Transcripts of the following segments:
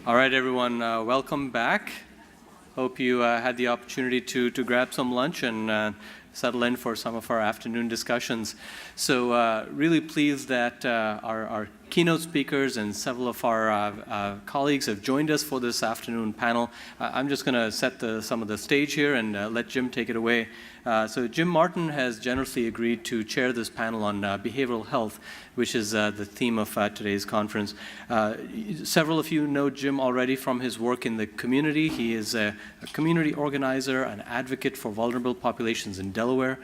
All right, everyone, welcome back. Hope you had the opportunity to grab some lunch and settle in for some of our afternoon discussions. So really pleased that our keynote speakers and several of our colleagues have joined us for this afternoon panel. I'm just going to set some of the stage here and let Jim take it away. So Jim Martin has generously agreed to chair this panel on behavioral health, which is the theme of today's conference. Several of you know Jim already from his work in the community. He is a community organizer, an advocate for vulnerable populations in Delaware.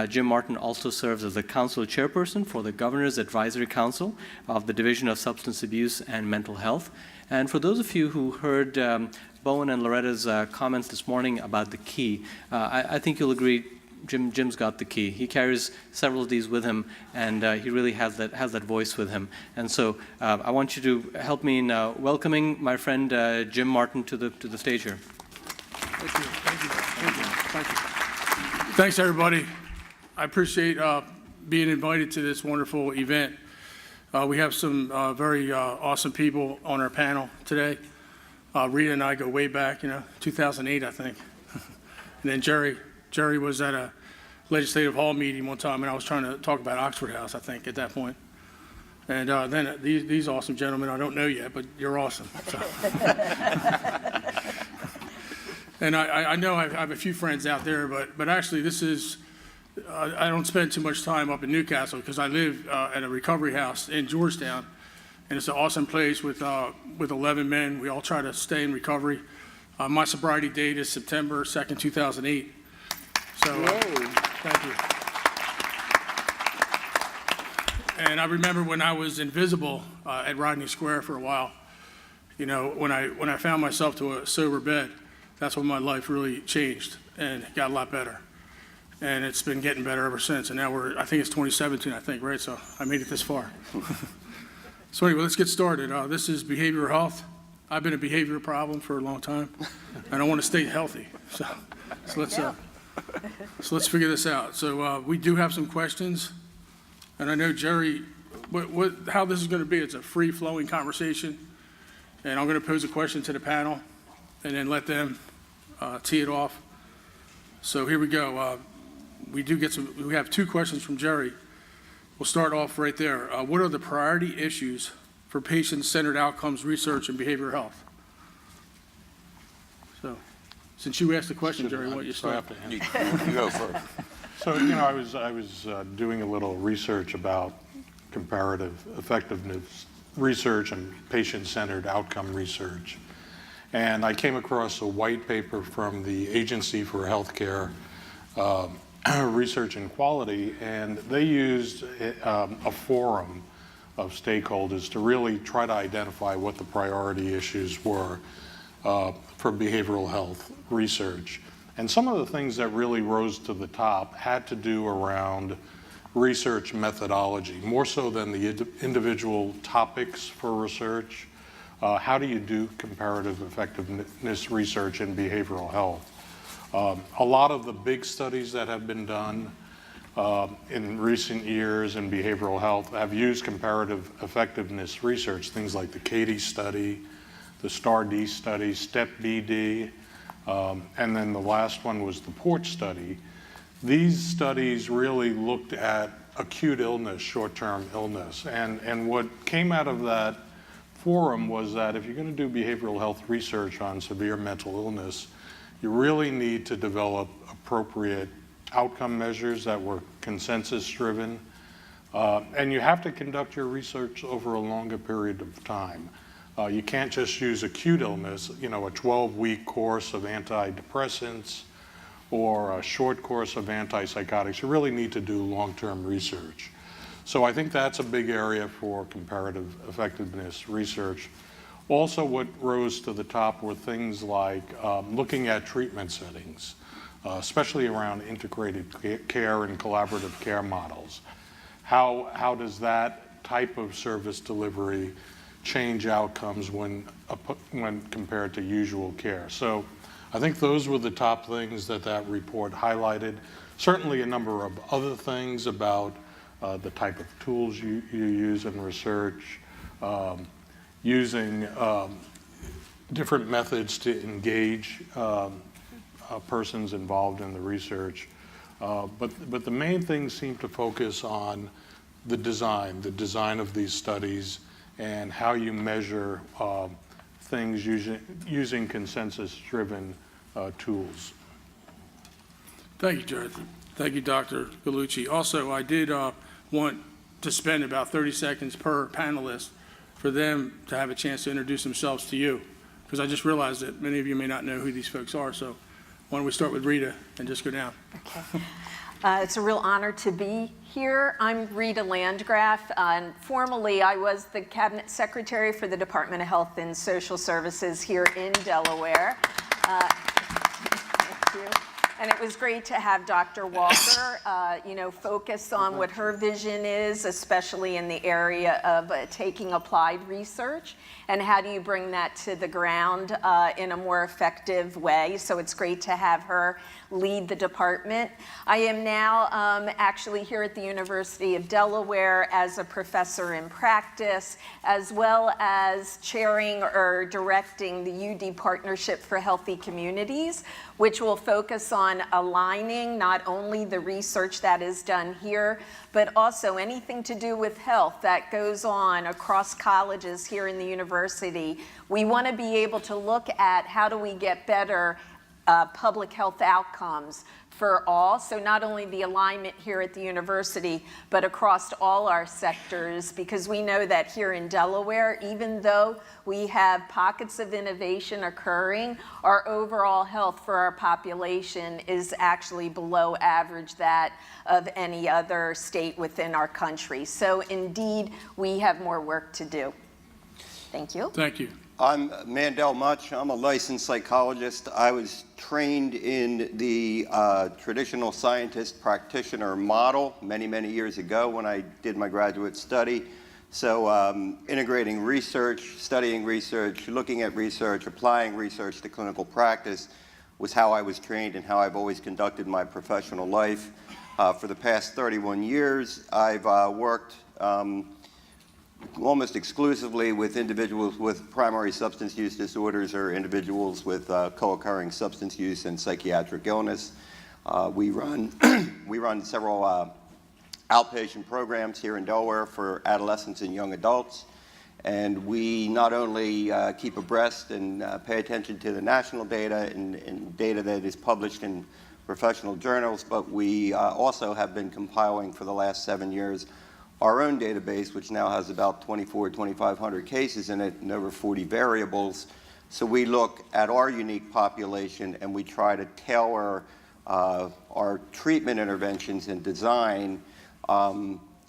Jim Martin also serves as the council chairperson for the Governor's Advisory Council of the Division of Substance Abuse and Mental Health. And for those of you who heard Bowen and Loretta's comments this morning about the key, I think you'll agree Jim's got the key. He carries several of these with him, and he really has that voice with him. And so I want you to help me in welcoming my friend Jim Martin to the stage here. Thank you. Thank you. Thank you. Thank you. Thanks, everybody. I appreciate being invited to this wonderful event. We have some very awesome people on our panel today. Rita and I go way back, 2008, I think. And then Jerry was at a legislative hall meeting one time, and I was trying to talk about Oxford House, I think, at that point. And then these awesome gentlemen, I don't know yet, but you're awesome. So. And I know I have a few friends out there, but actually this is, I don't spend too much time up in Newcastle because I live at a recovery house in Georgetown, and it's an awesome place with 11 men. We all try to stay in recovery. My sobriety date is September 2nd, 2008. So thank you. And I remember when I was invisible at Rodney Square for a while, when I found myself to a sober bed, that's when my life really changed and got a lot better. And it's been getting better ever since. And now I think it's 2017, I think, right? So I made it this far. So anyway, let's get started. This is behavioral health. I've been a behavioral problem for a long time, and I want to stay healthy. So let's figure this out. So we do have some questions, and I know Jerry, how this is going to be. It's a free-flowing conversation, and I'm going to pose a question to the panel, and then let them tee it off. So here we go. We have two questions from Jerry. We'll start off right there. What are the priority issues for patient-centered outcomes research in behavioral health? So, since you asked the question, Jerry, why don't you start? You go first. So, I was doing a little research about comparative effectiveness research and patient-centered outcome research. And I came across a white paper from the Agency for Healthcare Research and Quality, and they used a forum of stakeholders to really try to identify what the priority issues were for behavioral health research. And some of the things that really rose to the top had to do around research methodology, more so than the individual topics for research. How do you do comparative effectiveness research in behavioral health? A lot of the big studies that have been done in recent years in behavioral health have used comparative effectiveness research, things like the CATIE study, the STAR-D study, STEP-BD, and then the last one was the PORT study. These studies really looked at acute illness, short-term illness, and what came out of that forum was that if you're going to do behavioral health research on severe mental illness, you really need to develop appropriate outcome measures that were consensus-driven, and you have to conduct your research over a longer period of time. You can't just use acute illness, a 12-week course of antidepressants or a short course of antipsychotics. You really need to do long-term research. So I think that's a big area for comparative effectiveness research. Also, what rose to the top were things like looking at treatment settings, especially around integrated care and collaborative care models. How does that type of service delivery change outcomes when compared to usual care? So I think those were the top things that report highlighted. Certainly a number of other things about the type of tools you use in research, using different methods to engage persons involved in the research. But the main things seem to focus on the design of these studies and how you measure things using consensus-driven tools. Thank you, Jonathan. Thank you, Dr. Gallucci. Also, I did want to spend about 30 seconds per panelist for them to have a chance to introduce themselves to you, because I just realized that many of you may not know who these folks are. So why don't we start with Rita and just go down. Okay. It's a real honor to be here. I'm Rita Landgraf, and formerly I was the Cabinet Secretary for the Department of Health and Social Services here in Delaware. Thank you. And it was great to have Dr. Walker, focus on what her vision is, especially in the area of taking applied research and how do you bring that to the ground in a more effective way. So it's great to have her lead the department. I am now actually here at the University of Delaware as a professor in practice, as well as chairing or directing the UD Partnership for Healthy Communities, which will focus on aligning not only the research that is done here, but also anything to do with health that goes on across colleges here in the university. We want to be able to look at how do we get better public health outcomes for all. So not only the alignment here at the university, but across all our sectors, because we know that here in Delaware, even though we have pockets of innovation occurring, our overall health for our population is actually below average that of any other state within our country. So indeed, we have more work to do. Thank you. Thank you. I'm Mandel Much. I'm a licensed psychologist. I was trained in the traditional scientist practitioner model many, many years ago when I did my graduate study. So integrating research, studying research, looking at research, applying research to clinical practice was how I was trained and how I've always conducted my professional life. For the past 31 years, I've worked almost exclusively with individuals with primary substance use disorders or individuals with co-occurring substance use and psychiatric illness. We run several outpatient programs here in Delaware for adolescents and young adults, and we not only keep abreast and pay attention to the national data and data that is published in professional journals, but we also have been compiling for the last 7 years our own database, which now has about 2,500 cases in it and over 40 variables. So we look at our unique population and we try to tailor our treatment interventions and design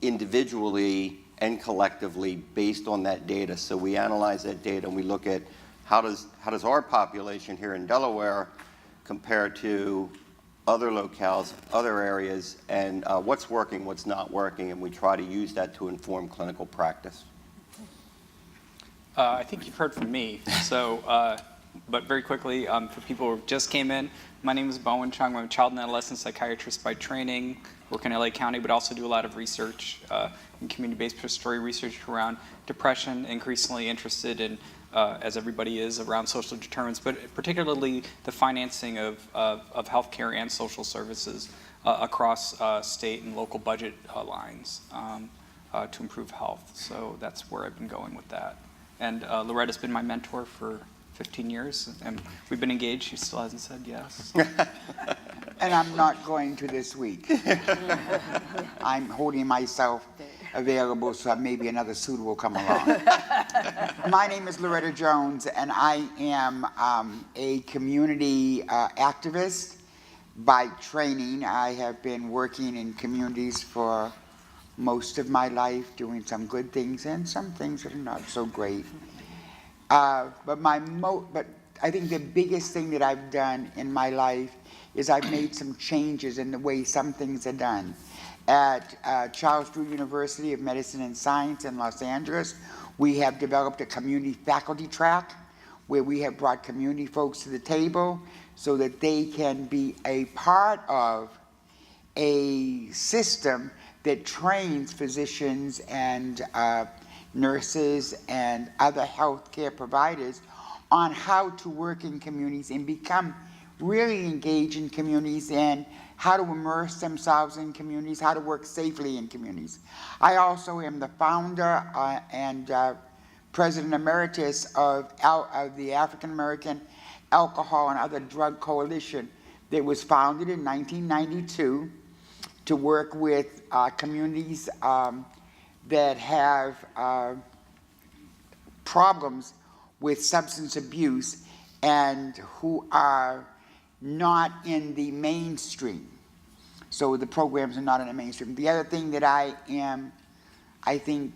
individually and collectively based on that data. So we analyze that data and we look at how does our population here in Delaware compare to other locales, other areas, and what's working, what's not working, and we try to use that to inform clinical practice. I think you've heard from me, so, but very quickly, for people who just came in, my name is Bowen Chung. I'm a child and adolescent psychiatrist by training, work in LA County, but also do a lot of research in community-based story research around depression, increasingly interested in as everybody is, around social determinants, but particularly the financing of healthcare and social services across state and local budget lines to improve health. So that's where I've been going with that. And Loretta's been my mentor for 15 years, and we've been engaged. She still hasn't said yes. And I'm not going to this week. I'm holding myself available so maybe another suitor will come along. My name is Loretta Jones, and I am a community activist by training. I have been working in communities for most of my life, doing some good things and some things that are not so great. But I think the biggest thing that I've done in my life is I've made some changes in the way some things are done. At Charles Drew University of Medicine and Science in Los Angeles, we have developed a community faculty track where we have brought community folks to the table so that they can be a part of a system that trains physicians and nurses and other healthcare providers on how to work in communities and become really engaged in communities and how to immerse themselves in communities, how to work safely in communities. I also am the founder and President Emeritus of the African American Alcohol and Other Drug Coalition that was founded in 1992 to work with communities that have problems with substance abuse and who are not in the mainstream. So the programs are not in the mainstream. The other thing that I am, I think,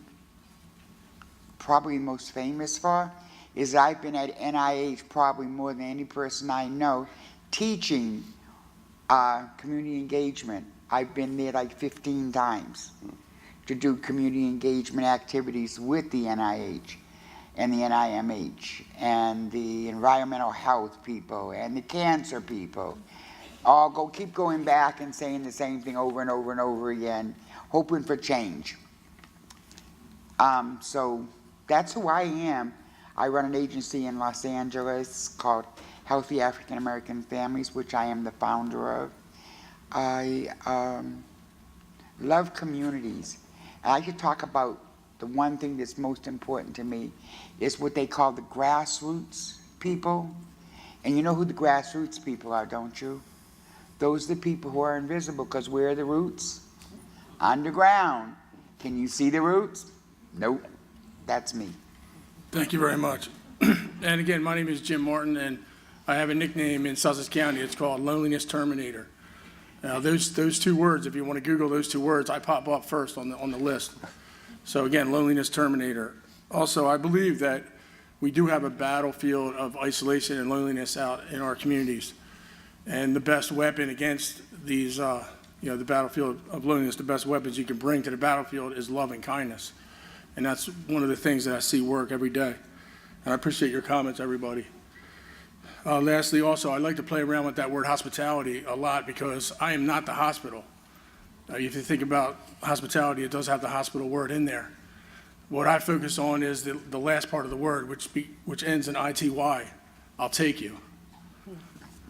probably most famous for is I've been at NIH probably more than any person I know teaching community engagement. I've been there like 15 times to do community engagement activities with the NIH and the NIMH and the environmental health people and the cancer people. All keep going back and saying the same thing over and over and over again, hoping for change. So that's who I am. I run an agency in Los Angeles called Healthy African American Families, which I am the founder of. I love communities. I could talk about the one thing that's most important to me is what they call the grassroots people. And you know who the grassroots people are, don't you? Those are the people who are invisible, because where are the roots? Underground. Can you see the roots? Nope. That's me. Thank you very much. And again, my name is Jim Martin, and I have a nickname in Sussex County. It's called Loneliness Terminator. Now, those two words, if you want to Google those two words, I pop up first on the list. So again, Loneliness Terminator. Also, I believe that we do have a battlefield of isolation and loneliness out in our communities. And the best weapon against these, the battlefield of loneliness, the best weapons you can bring to the battlefield is love and kindness. And that's one of the things that I see work every day. And I appreciate your comments, everybody. Lastly, also, I like to play around with that word hospitality a lot because I am not the hospital. If you think about hospitality, it does have the hospital word in there. What I focus on is the last part of the word, which ends in ITY, I'll take you.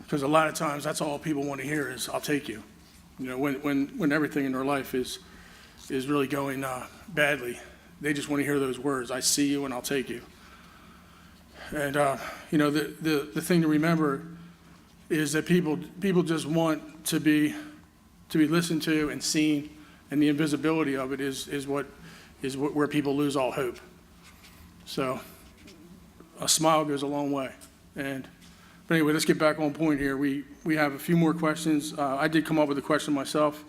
Because a lot of times that's all people want to hear is, I'll take you. You know, when everything in their life is really going badly, they just want to hear those words, I see you and I'll take you. And, the thing to remember is that people just want to be listened to and seen, and the invisibility of it is where people lose all hope. So a smile goes a long way. But anyway, let's get back on point here. We have a few more questions. I did come up with a question myself,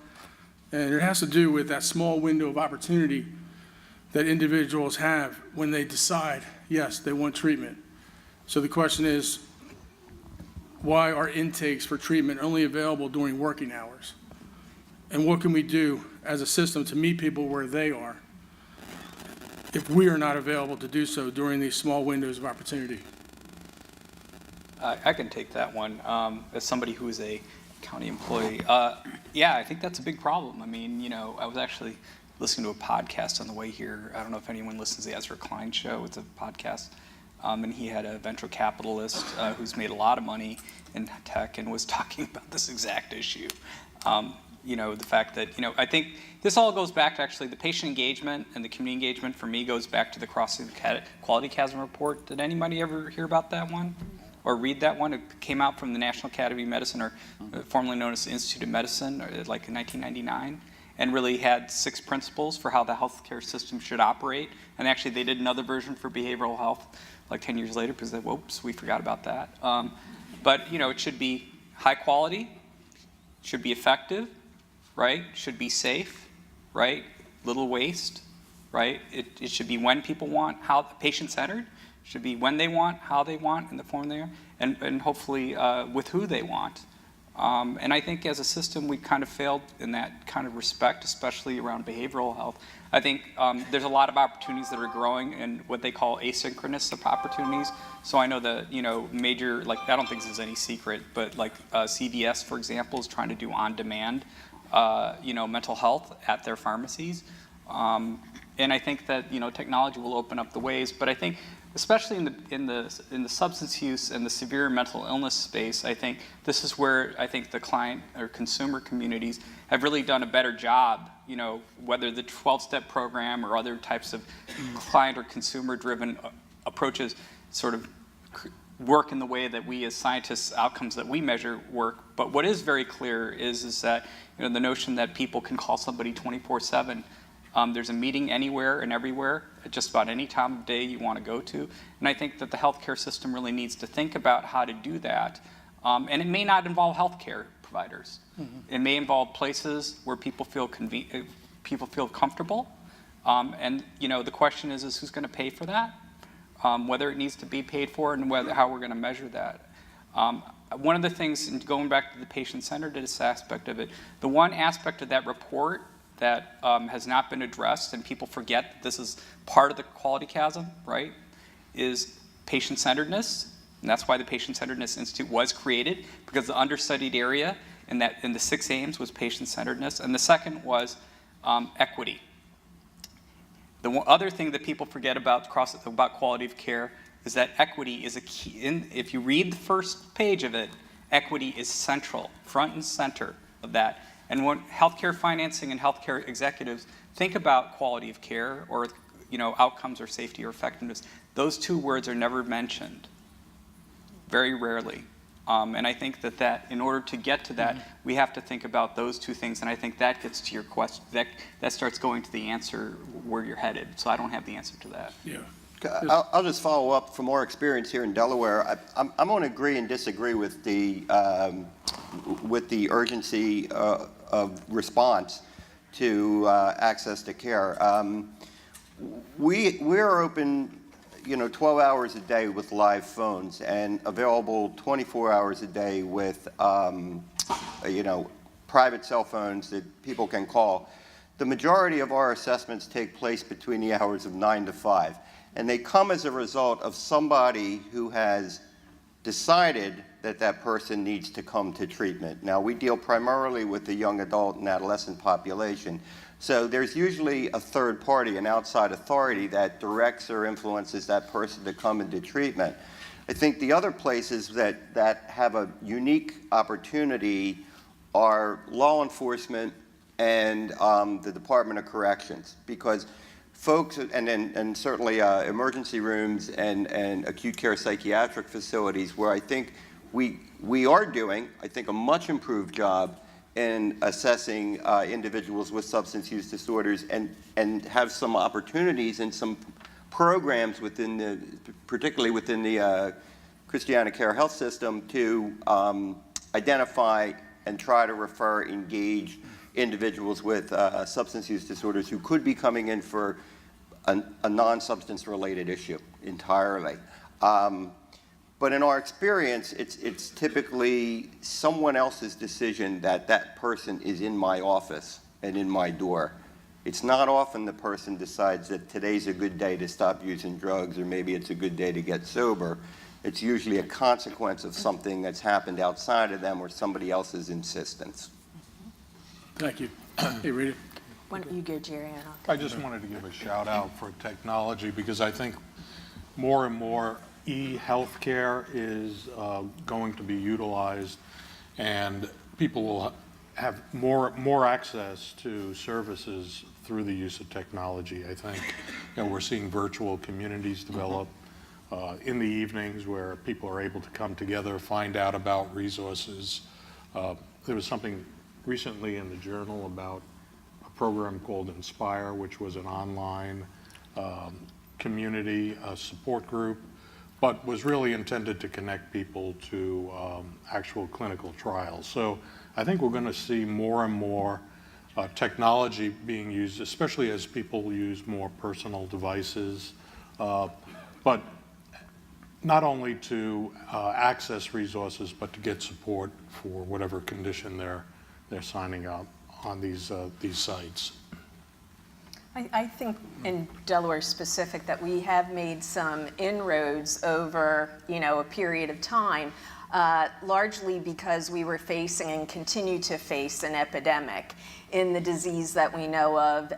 and it has to do with that small window of opportunity that individuals have when they decide, yes, they want treatment. So the question is, why are intakes for treatment only available during working hours? And what can we do as a system to meet people where they are if we are not available to do so during these small windows of opportunity? I can take that one as somebody who is a county employee. Yeah, I think that's a big problem. I mean, I was actually listening to a podcast on the way here. I don't know if anyone listens to the Ezra Klein show. It's a podcast. And he had a venture capitalist who's made a lot of money in tech and was talking about this exact issue. The fact that, I think this all goes back to actually the patient engagement and the community engagement for me goes back to the Crossing the Quality Chasm report. Did anybody ever hear about that one or read that one? It came out from the National Academy of Medicine, or formerly known as the Institute of Medicine, like in 1999. And really had 6 principles for how the healthcare system should operate. And actually they did another version for behavioral health like 10 years later because whoops, we forgot about that. But it should be high quality, should be effective, right? Should be safe, right? Little waste, right? It should be when people want, how patient-centered, should be when they want, how they want, in the form they are, and hopefully with who they want. And I think as a system, we kind of failed in that kind of respect, especially around behavioral health. I think there's a lot of opportunities that are growing in what they call asynchronous opportunities. So I know the major, like, I don't think this is any secret, but like CVS, for example, is trying to do on-demand, mental health at their pharmacies. And I think that technology will open up the ways. But I think especially in the substance use and the severe mental illness space, I think this is where I think the client or consumer communities have really done a better job. You know, whether the 12-step program or other types of client or consumer-driven approaches sort of work in the way that we as scientists, outcomes that we measure work. But what is very clear is that, you know, the notion that people can call somebody 24/7. There's a meeting anywhere and everywhere at just about any time of day you want to go to. And I think that the healthcare system really needs to think about how to do that. And it may not involve healthcare providers. It may involve places where people feel comfortable. And you know, the question is who's going to pay for that? Whether it needs to be paid for and how we're going to measure that. One of the things, and going back to the patient-centeredness aspect of it, the one aspect of that report that has not been addressed, and people forget that this is part of the quality chasm, right, is patient-centeredness. And that's why the Patient-Centeredness Institute was created, because the understudied area in the 6 aims was patient-centeredness. And the second was equity. The other thing that people forget about quality of care is that equity is a key. If you read the first page of it, equity is central, front and center of that. And when healthcare financing and healthcare executives think about quality of care or, you know, outcomes or safety or effectiveness, those two words are never mentioned, very rarely. And I think that in order to get to that, we have to think about those two things. And I think that gets to your question. That starts going to the answer where you're headed. So I don't have the answer to that. Yeah. I'll just follow up from our experience here in Delaware. I'm going to agree and disagree with the urgency of response to access to care. We're open, you know, 12 hours a day with live phones and available 24 hours a day with, you know, private cell phones that people can call. The majority of our assessments take place between the hours of 9 to 5. And they come as a result of somebody who has decided that that person needs to come to treatment. Now, we deal primarily with the young adult and adolescent population. So there's usually a third party, an outside authority, that directs or influences that person to come into treatment. I think the other places that have a unique opportunity are law enforcement and the Department of Corrections, because folks, and certainly emergency rooms and acute care psychiatric facilities, where I think we are doing, I think, a much improved job in assessing individuals with substance use disorders, and have some opportunities and some programs particularly within the Christiana Care Health System to identify and try to refer, engage individuals with substance use disorders who could be coming in for a non-substance related issue entirely. But in our experience, it's typically someone else's decision that person is in my office and in my door. It's not often the person decides that today's a good day to stop using drugs, or maybe it's a good day to get sober. It's usually a consequence of something that's happened outside of them or somebody else's insistence. Thank you. Hey, Rita. Why don't you go, Jerry? I just wanted to give a shout out for technology, because I think more and more e-healthcare is going to be utilized, and people will have more access to services through the use of technology. I think, you know, we're seeing virtual communities develop in the evenings where people are able to come together, find out about resources. There was something recently in the journal about a program called Inspire, which was an online community support group, but was really intended to connect people to actual clinical trials. So I think we're going to see more and more technology being used, especially as people use more personal devices, but not only to access resources, but to get support for whatever condition they're signing up on these sites. I think in Delaware specific that we have made some inroads over, you know, a period of time, largely because we were facing and continue to face an epidemic. in the disease that we know of,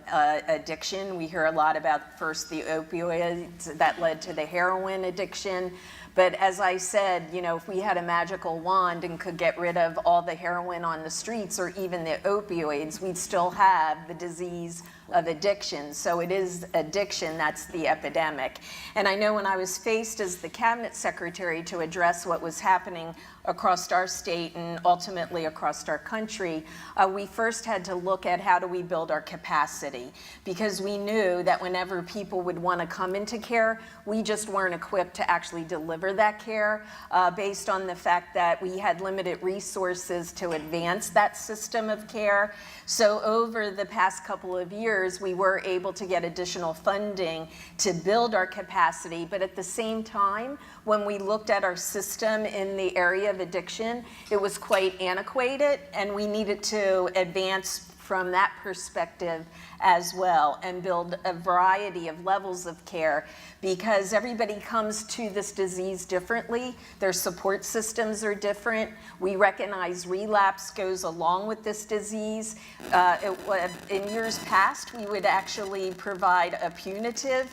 addiction. We hear a lot about first the opioids that led to the heroin addiction. But as I said, you know, if we had a magical wand and could get rid of all the heroin on the streets or even the opioids, we'd still have the disease of addiction. So it is addiction that's the epidemic. And I know when I was faced as the cabinet secretary to address what was happening across our state and ultimately across our country, we first had to look at how do we build our capacity, because we knew that whenever people would want to come into care, we just weren't equipped to actually deliver that care based on the fact that we had limited resources to advance that system of care. So over the past couple of years, we were able to get additional funding to build our capacity, but at the same time, when we looked at our system in the area of addiction, it was quite antiquated, and we needed to advance from that perspective as well and build a variety of levels of care, because everybody comes to this disease differently. Their support systems are different. We recognize relapse goes along with this disease. In years past, we would actually provide a punitive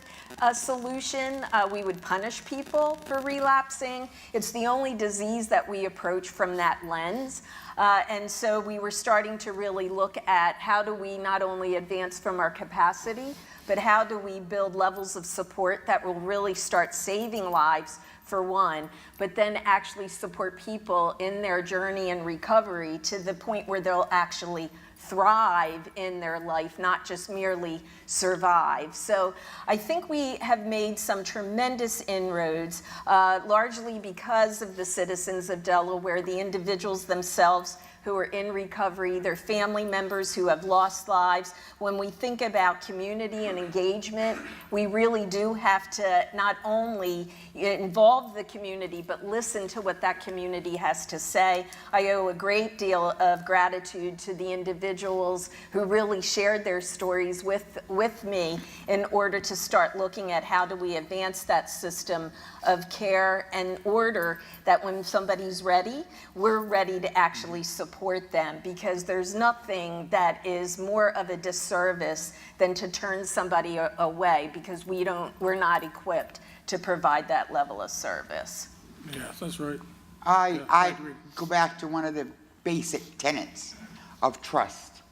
solution. We would punish people for relapsing. It's the only disease that we approach from that lens. And so we were starting to really look at how do we not only advance from our capacity, but how do we build levels of support that will really start saving lives, for one, but then actually support people in their journey and recovery to the point where they'll actually thrive in their life, not just merely survive. So I think we have made some tremendous inroads, largely because of the citizens of Delaware, the individuals themselves who are in recovery, their family members who have lost lives. When we think about community and engagement, we really do have to not only involve the community, but listen to what that community has to say. I owe a great deal of gratitude to the individuals who really shared their stories with me in order to start looking at how do we advance that system of care and order that when somebody's ready, we're ready to actually support them, because there's nothing that is more of a disservice than to turn somebody away because we're not equipped to provide that level of service. Yes, that's right. I agree. go back to one of the basic tenets of trust.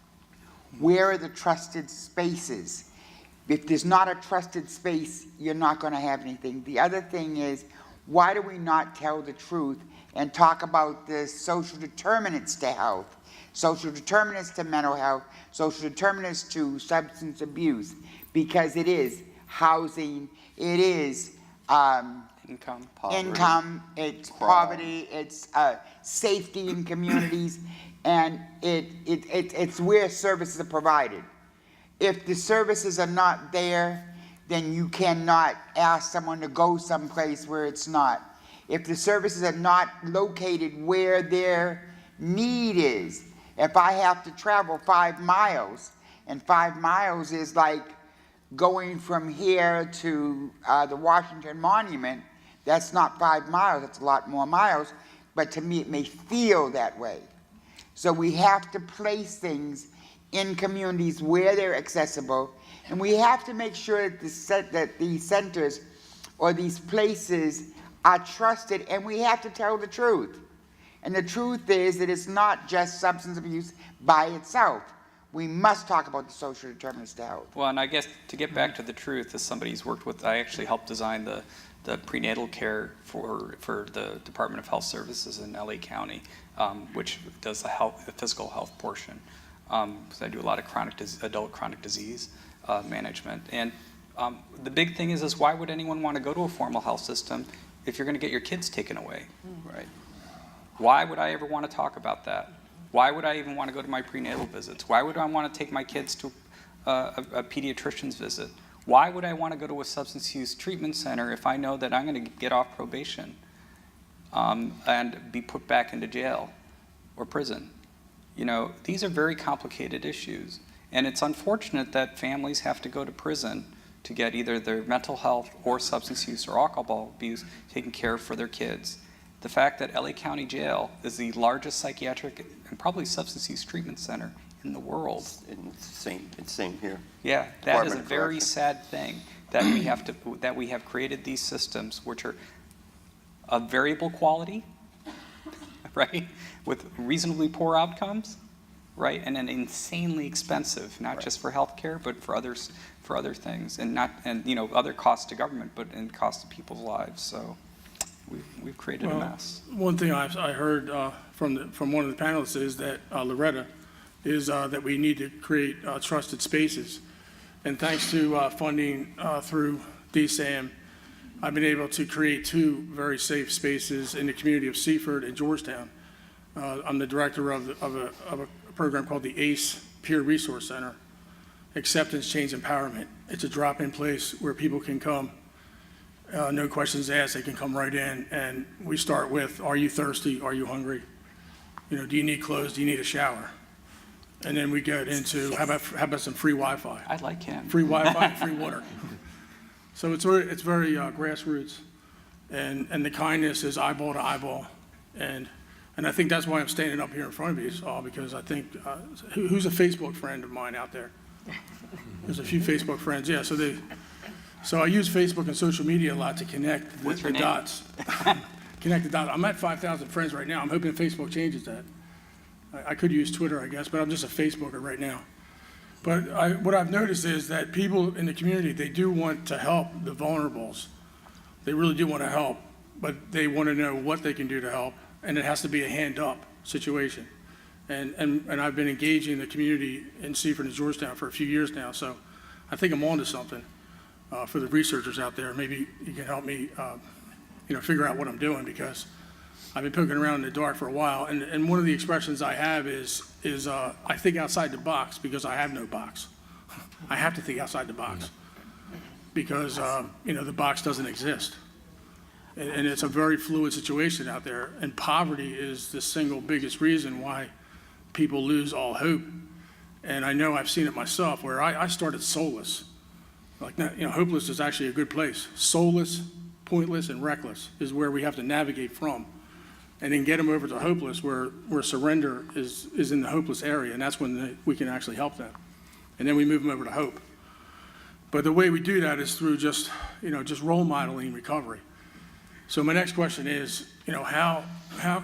Where are the trusted spaces? If there's not a trusted space, you're not going to have anything. The other thing is, why do we not tell the truth and talk about the social determinants to health, social determinants to mental health, social determinants to substance abuse? Because it is housing, it is income, it's poverty, it's safety in communities, and it's where services are provided. If the services are not there, then you cannot ask someone to go someplace where it's not. If the services are not located where their need is, if I have to travel 5 miles, and 5 miles is like going from here to the Washington Monument, that's not 5 miles, it's a lot more miles, but to me it may feel that way. So we have to place things in communities where they're accessible, and we have to make sure that these centers or these places are trusted, and we have to tell the truth. And the truth is that it's not just substance abuse by itself. We must talk about the social determinants to health. Well, and I guess to get back to the truth, as somebody who's worked with, I actually helped design the prenatal care for the Department of Health Services in LA County, which does the physical health portion. Because I do a lot of adult chronic disease management. And the big thing is why would anyone want to go to a formal health system if you're going to get your kids taken away, right? Why would I ever want to talk about that? Why would I even want to go to my prenatal visits? Why would I want to take my kids to a pediatrician's visit? Why would I want to go to a substance use treatment center if I know that I'm going to get off probation and be put back into jail or prison? You know, these are very complicated issues, and it's unfortunate that families have to go to prison to get either their mental health or substance use or alcohol abuse taken care of for their kids. The fact that LA County Jail is the largest psychiatric and probably substance use treatment center in the world. It's same here. Yeah, that is Department a of very Correction. sad thing that we have created these systems which are of variable quality, right, with reasonably poor outcomes, right, and then insanely expensive, not just for healthcare, but for other things, and other costs to government, but in cost to people's lives. So we've created a mess. One thing I heard from one of the panelists is that Loretta is that we need to create trusted spaces, and thanks to funding through DSAM, I've been able to create 2 very safe spaces in the community of Seaford and Georgetown. I'm the director of a program called the ACE Peer Resource Center, Acceptance, Change, Empowerment. It's a drop-in place where people can come, no questions asked, they can come right in, and we start with, are you thirsty, are you hungry? Do you need clothes, do you need a shower? And then we get into, how about some free Wi-Fi? I like him. Free Wi-Fi and free water. So it's very grassroots, and the kindness is eyeball to eyeball, and I think that's why I'm standing up here in front of you all, because I think who's a Facebook friend of mine out there? There's a few Facebook friends, yeah. So I use Facebook and social media a lot to connect the dots. Connect the dots. I'm at 5,000 friends right now. I'm hoping Facebook changes that. I could use Twitter, I guess, but I'm just a Facebooker right now. But what I've noticed is that people in the community, they do want to help the vulnerables. They really do want to help, but they want to know what they can do to help, and it has to be a hand-up situation. And I've been engaging the community in Seaford and Georgetown for a few years now, so I think I'm onto something for the researchers out there. Maybe you can help me figure out what I'm doing, because I've been poking around in the dark for a while, and one of the expressions I have is I think outside the box because I have no box. I have to think outside the box because the box doesn't exist, and it's a very fluid situation out there. And poverty is the single biggest reason why people lose all hope. And I know I've seen it myself, where I started soulless. Hopeless is actually a good place. Soulless, pointless, and reckless is where we have to navigate from, and then get them over to hopeless, where surrender is in the hopeless area, and that's when we can actually help them. And then we move them over to hope. But the way we do that is through just role modeling recovery. So my next question is, how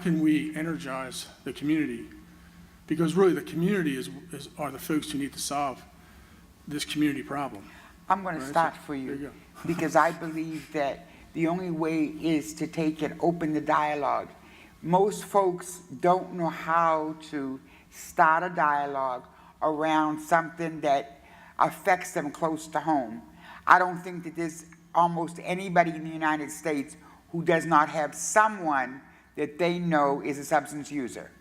can we energize the community? Because really the community are the folks who need to solve this community problem. I'm going to start for There you you go. because I believe that the only way is to take and open the dialogue. Most folks don't know how to start a dialogue around something that affects them close to home. I don't think that there's almost anybody in the United States who does not have someone that they know is a substance user.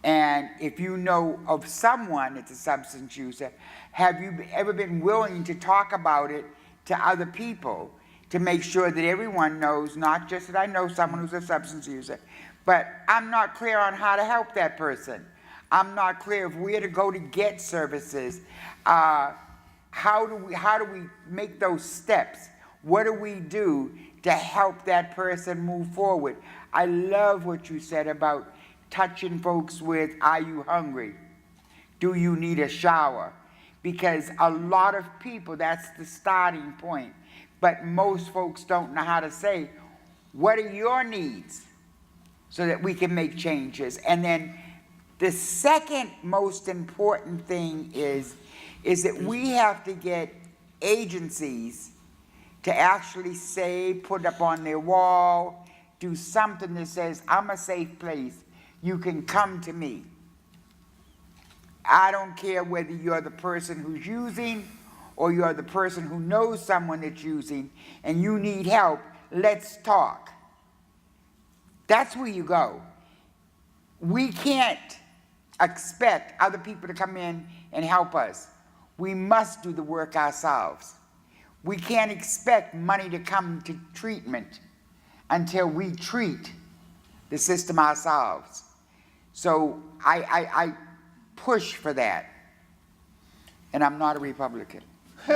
And if you know of someone that's a substance user, have you ever been willing to talk about it to other people to make sure that everyone knows, not just that I know someone who's a substance user, but I'm not clear on how to help that person. I'm not clear of where to go to get services. How do we make those steps? What do we do to help that person move forward? I love what you said about touching folks with, are you hungry? Do you need a shower? Because a lot of people, that's the starting point. But most folks don't know how to say, what are your needs? So that we can make changes. And then the second most important thing is that we have to get agencies to actually say, put up on their wall, do something that says, I'm a safe place. You can come to me. I don't care whether you're the person who's using or you're the person who knows someone that's using and you need help, let's talk. That's where you go. We can't expect other people to come in and help us. We must do the work ourselves. We can't expect money to come to treatment until we treat the system ourselves. So I push for that. And I'm not a Republican. You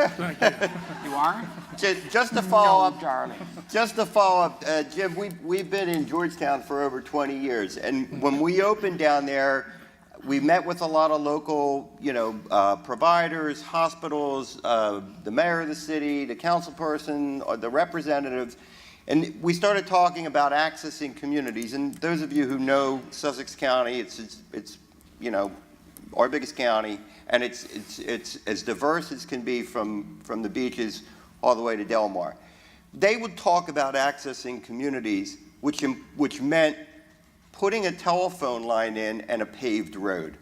are? Just to follow up, darling. Jim, we've been in Georgetown for over 20 years, and when we opened down there, We met with a lot of local, providers, hospitals, the mayor of the city, the council person, or the representatives, and we started talking about accessing communities. And those of you who know Sussex County, it's our biggest county, and it's as diverse as can be from the beaches all the way to Del Mar. They would talk about accessing communities, which meant putting a telephone line in and a paved road.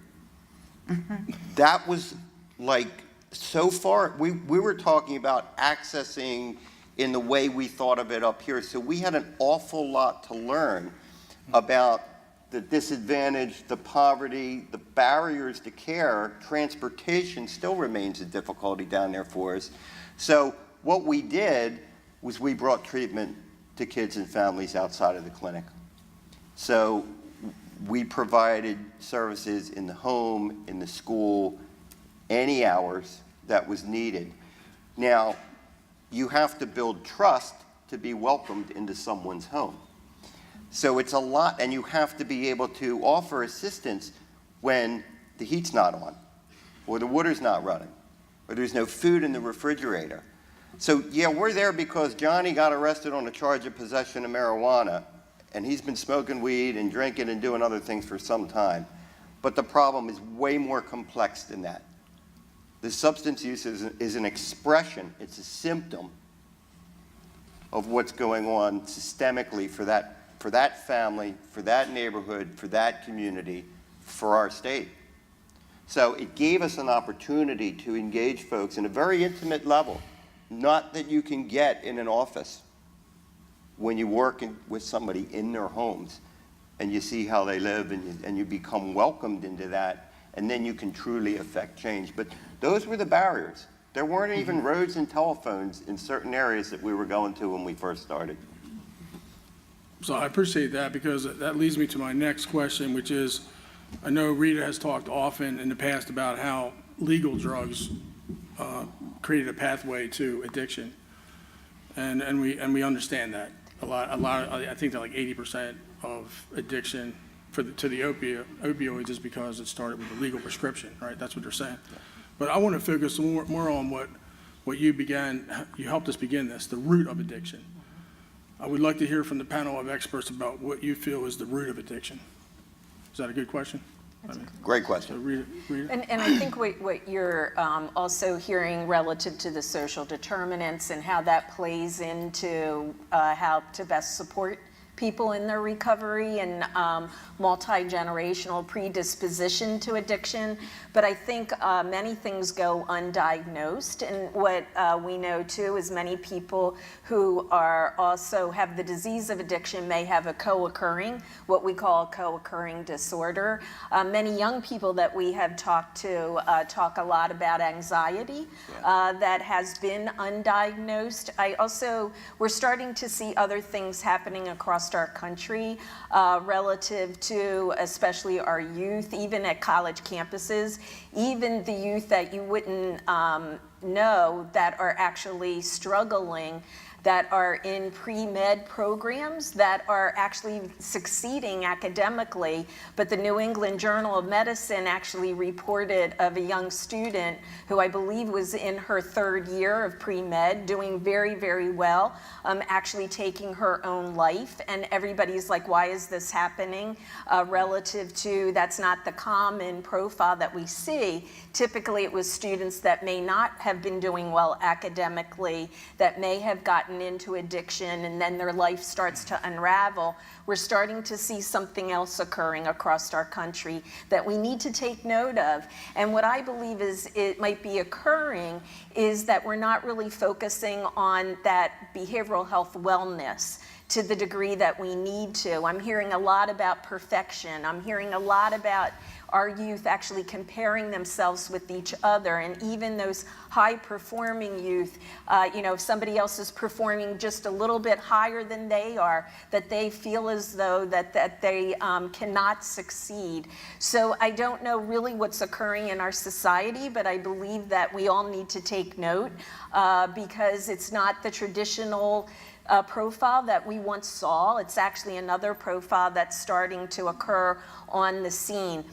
That was like, so far, we were talking about accessing in the way we thought of it up here. So we had an awful lot to learn about the disadvantage, the poverty, the barriers to care. Transportation still remains a difficulty down there for us. So what we did was we brought treatment to kids and families outside of the clinic. So we provided services in the home, in the school, any hours that was needed. Now, you have to build trust to be welcomed into someone's home. So it's a lot, and you have to be able to offer assistance when the heat's not on, or the water's not running, or there's no food in the refrigerator. So yeah, we're there because Johnny got arrested on a charge of possession of marijuana, and he's been smoking weed and drinking and doing other things for some time. But the problem is way more complex than that. The substance use is an expression, it's a symptom of what's going on systemically for that family, for that neighborhood, for that community, for our state. So it gave us an opportunity to engage folks in a very intimate level, not that you can get in an office when you work with somebody in their homes and you see how they live and you become welcomed into that, and then you can truly affect change. But those were the barriers. There weren't even roads and telephones in certain areas that we were going to when we first started. So I appreciate that, because that leads me to my next question, which is, I know Rita has talked often in the past about how legal drugs created a pathway to addiction, and we understand that a lot. I think that like 80% of addiction to the opioids is because it started with a legal prescription, right? That's what they're saying. But I want to focus more on what you helped us begin this, the root of addiction. I would like to hear from the panel of experts about what you feel is the root of addiction. Is that a good question? Great question. So Rita? And I think what you're also hearing relative to the social determinants and how that plays into how to best support people in their recovery and multi-generational predisposition to addiction. But I think many things go undiagnosed. And what we know too is many people who are also have the disease of addiction may have a co-occurring, what we call a co-occurring disorder. Many young people that we have talked to talk a lot about anxiety that has been undiagnosed. We're starting to see other things happening across our country relative to especially our youth, even at college campuses, even the youth that you wouldn't know that are actually struggling, that are in pre-med programs, that are actually succeeding academically. But the New England Journal of Medicine actually reported of a young student who I believe was in her 3rd year of pre-med, doing very, very well, actually taking her own life. And everybody's like, why is this happening? Relative to, that's not the common profile that we see. Typically it was students that may not have been doing well academically, that may have gotten into addiction, and then their life starts to unravel. We're starting to see something else occurring across our country that we need to take note of. And what I believe is it might be occurring is that we're not really focusing on that behavioral health wellness to the degree that we need to. I'm hearing a lot about perfection. I'm hearing a lot about our youth actually comparing themselves with each other, and even those high-performing youth, if somebody else is performing just a little bit higher than they are, that they feel as though that they cannot succeed. So I don't know really what's occurring in our society, but I believe that we all need to take note because it's not the traditional profile that we once saw. It's actually another profile that's starting to occur on the scene.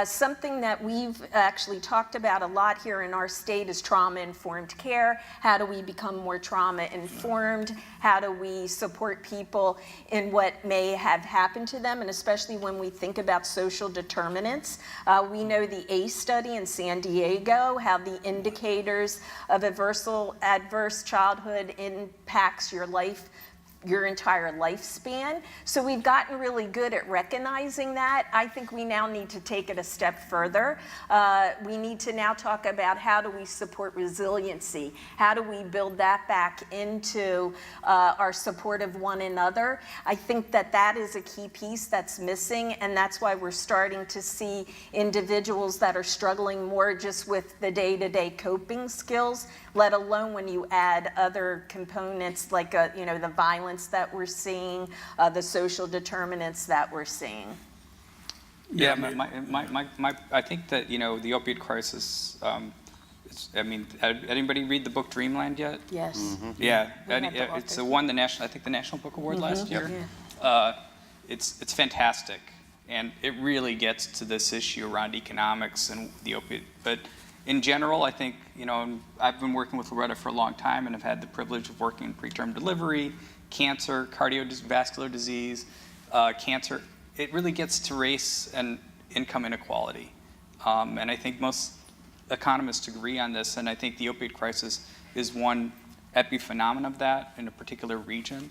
Something that we've actually talked about a lot here in our state is trauma-informed care. How do we become more trauma-informed? How do we support people in what may have happened to them? And especially when we think about social determinants. We know the ACE study in San Diego, how the indicators of adverse childhood impacts your life, your entire lifespan. So we've gotten really good at recognizing that. I think we now need to take it a step further. We need to now talk about how do we support resiliency? How do we build that back into our support of one another? I think that that is a key piece that's missing, and that's why we're starting to see individuals that are struggling more just with the day-to-day coping skills, let alone when you add other components like the violence that we're seeing, the social determinants that we're seeing. Yeah, I think that, the opioid crisis, anybody read the book Dreamland yet? Yes. Mm-hmm. Yeah, We had the it's authors. won the National Book Award last year. Yeah. It's fantastic, and it really gets to this issue around economics and the opioid. But in general, I think, I've been working with Loretta for a long time and have had the privilege of working in preterm delivery, cancer, cardiovascular disease, cancer. It really gets to race and income inequality. And I think most economists agree on this, and I think the opioid crisis is one epiphenomenon of that in a particular region.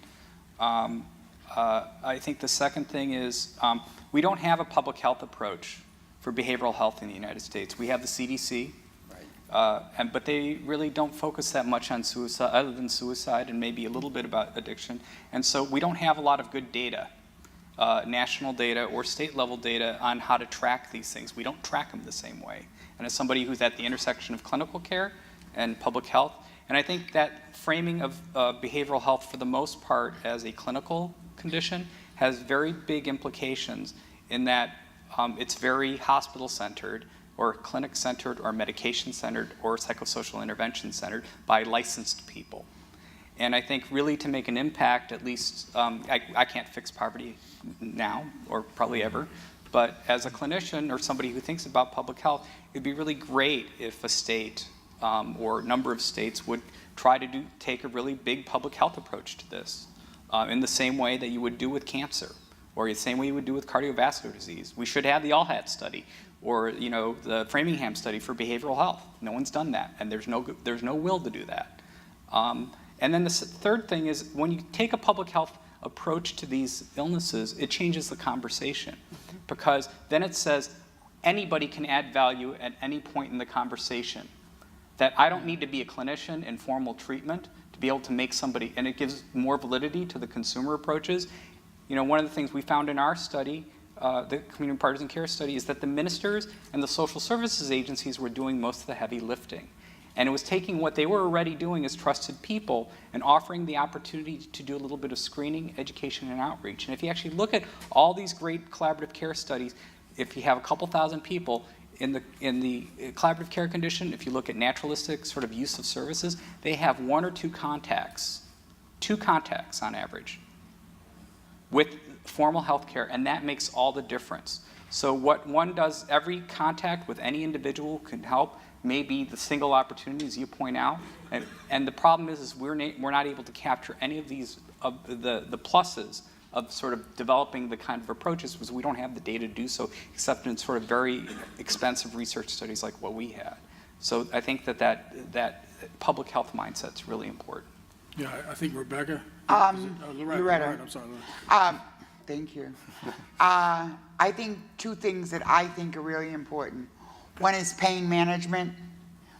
I think the second thing is we don't have a public health approach for behavioral health in the United States. We have the CDC, but they really don't focus that much on suicide, other than suicide and maybe a little bit about addiction. And so we don't have a lot of good data, national data or state level data on how to track these things. We don't track them the same way. And as somebody who's at the intersection of clinical care and public health, and I think that framing of behavioral health for the most part as a clinical condition has very big implications in that it's very hospital-centered or clinic-centered or medication-centered or psychosocial intervention-centered by licensed people. And I think really to make an impact, at least, I can't fix poverty now or probably ever, but as a clinician or somebody who thinks about public health, it'd be really great if a state or a number of states would try to take a really big public health approach to this in the same way that you would do with cancer or the same way you would do with cardiovascular disease. We should have the ALLHAT study or the Framingham study for behavioral health. No one's done that, and there's no will to do that. And then the third thing is when you take a public health approach to these illnesses, it changes the conversation because then it says anybody can add value at any point in the conversation. That I don't need to be a clinician in formal treatment to be able to make somebody, and it gives more validity to the consumer approaches. One of the things we found in our study, the community partisan care study, is that the ministers and the social services agencies were doing most of the heavy lifting. And it was taking what they were already doing as trusted people and offering the opportunity to do a little bit of screening, education, and outreach. And if you actually look at all these great collaborative care studies, if you have a couple thousand people in the collaborative care condition, if you look at naturalistic sort of use of services, they have one or two contacts on average with formal health care, and that makes all the difference. So what one does, every contact with any individual can help, maybe the single opportunities you point out. And the problem is we're not able to capture any of these, of the pluses of sort of developing the kind of approaches because we don't have the data to do so, except in sort of very expensive research studies like what we had. So I think that public health mindset's really important. Yeah, I think Rebecca. Loretta. I'm sorry, Loretta. Thank you. I think two things that I think are really important. One is pain management,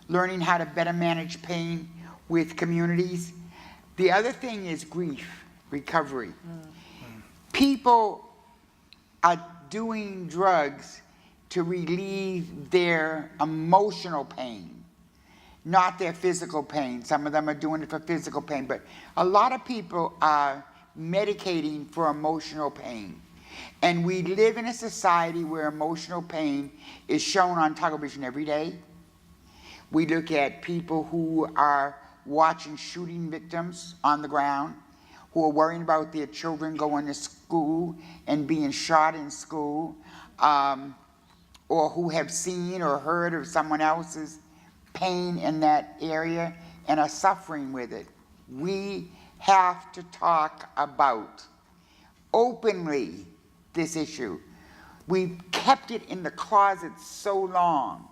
learning how to better manage pain with communities. The other thing is grief recovery. People are doing drugs to relieve their emotional pain, not their physical pain. Some of them are doing it for physical pain, but a lot of people are medicating for emotional pain. And we live in a society where emotional pain is shown on television every day. We look at people who are watching shooting victims on the ground, who are worrying about their children going to school and being shot in school, or who have seen or heard of someone else's pain in that area and are suffering with it. We have to talk about openly this issue. We've kept it in the closet so long.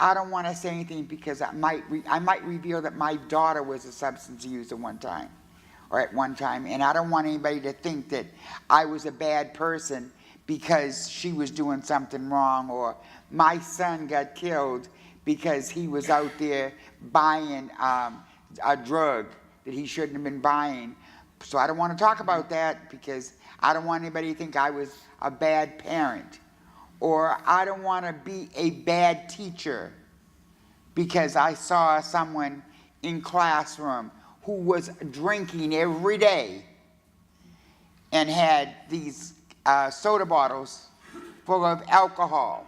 I don't want to say anything because I might reveal that my daughter was a substance user one time, or at one time, and I don't want anybody to think that I was a bad person because she was doing something wrong, or my son got killed because he was out there buying a drug that he shouldn't have been buying. So I don't want to talk about that because I don't want anybody to think I was a bad parent, or I don't want to be a bad teacher because I saw someone in classroom who was drinking every day and had these soda bottles full of alcohol.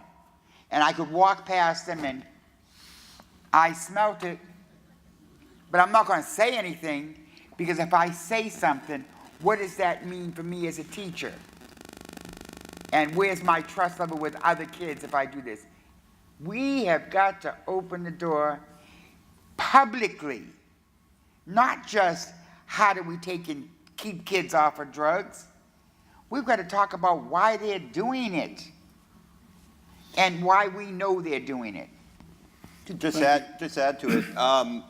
And I could walk past them and I smelt it, but I'm not going to say anything because if I say something, what does that mean for me as a teacher? And where's my trust level with other kids if I do this? We have got to open the door publicly, not just how do we keep kids off of drugs. We've got to talk about why they're doing it and why we know they're doing it. Just add to it.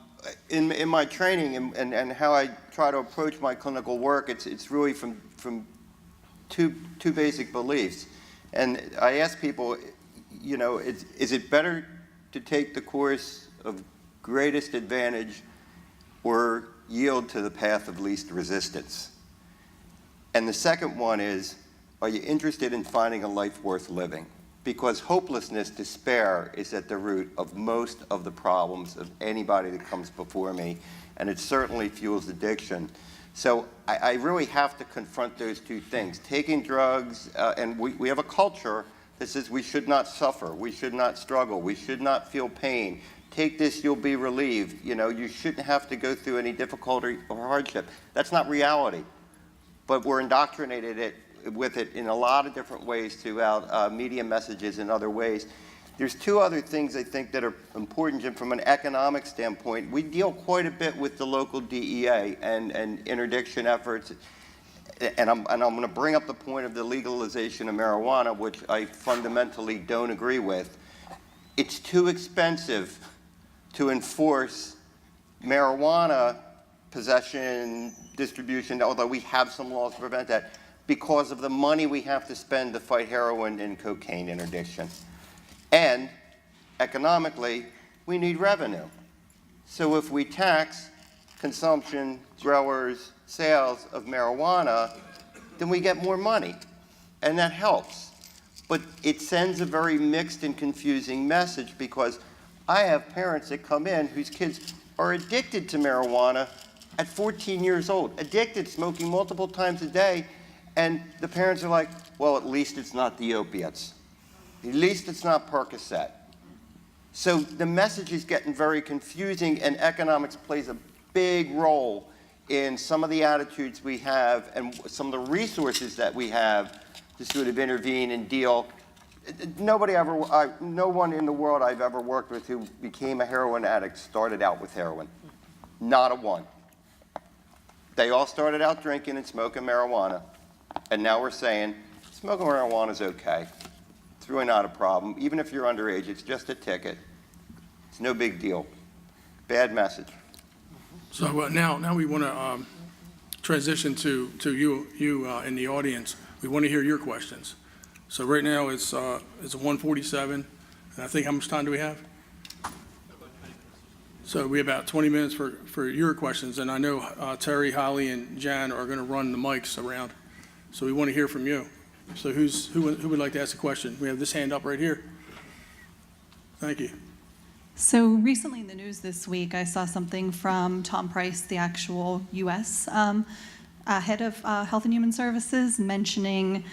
In my training and how I try to approach my clinical work, it's really from two basic beliefs. And I ask people, you know, is it better to take the course of greatest advantage or yield to the path of least resistance? And the second one is, are you interested in finding a life worth living? Because hopelessness, despair, is at the root of most of the problems of anybody that comes before me, and it certainly fuels addiction. So I really have to confront those two things. Taking drugs, and we have a culture that says we should not suffer, we should not struggle, we should not feel pain. Take this, you'll be relieved. You know, you shouldn't have to go through any difficulty or hardship. That's not reality. But we're indoctrinated with it in a lot of different ways throughout media messages and other ways. There's two other things I think that are important, Jim, from an economic standpoint. We deal quite a bit with the local DEA and interdiction efforts. And I'm going to bring up the point of the legalization of marijuana, which I fundamentally don't agree with. It's too expensive to enforce marijuana possession, distribution, although we have some laws to prevent that, because of the money we have to spend to fight heroin and cocaine interdiction. And economically, we need revenue. So if we tax consumption, growers, sales of marijuana, then we get more money, and that helps. But it sends a very mixed and confusing message, because I have parents that come in whose kids are addicted to marijuana at 14 years old, addicted, smoking multiple times a day, and the parents are like, well, at least it's not the opiates. At least it's not Percocet. So the message is getting very confusing, and economics plays a big role in some of the attitudes we have and some of the resources that we have to sort of intervene and deal. No one in the world I've ever worked with who became a heroin addict started out with heroin. Not a one. They all started out drinking and smoking marijuana. And now we're saying, smoking marijuana is okay. It's really not a problem. Even if you're underage, it's just a ticket. It's no big deal. Bad message. So now we want to transition to you in the audience. We want to hear your questions. So right now it's 1:47, and I think how much time do we have? So we have about 20 minutes for your questions, and I know Terry, Holly, and Jan are going to run the mics around. So we want to hear from you. So who would like to ask a question? We have this hand up right here. Thank you. So recently in the news this week, I saw something from Tom Price, the actual U.S. Head of Health and Human Services, mentioning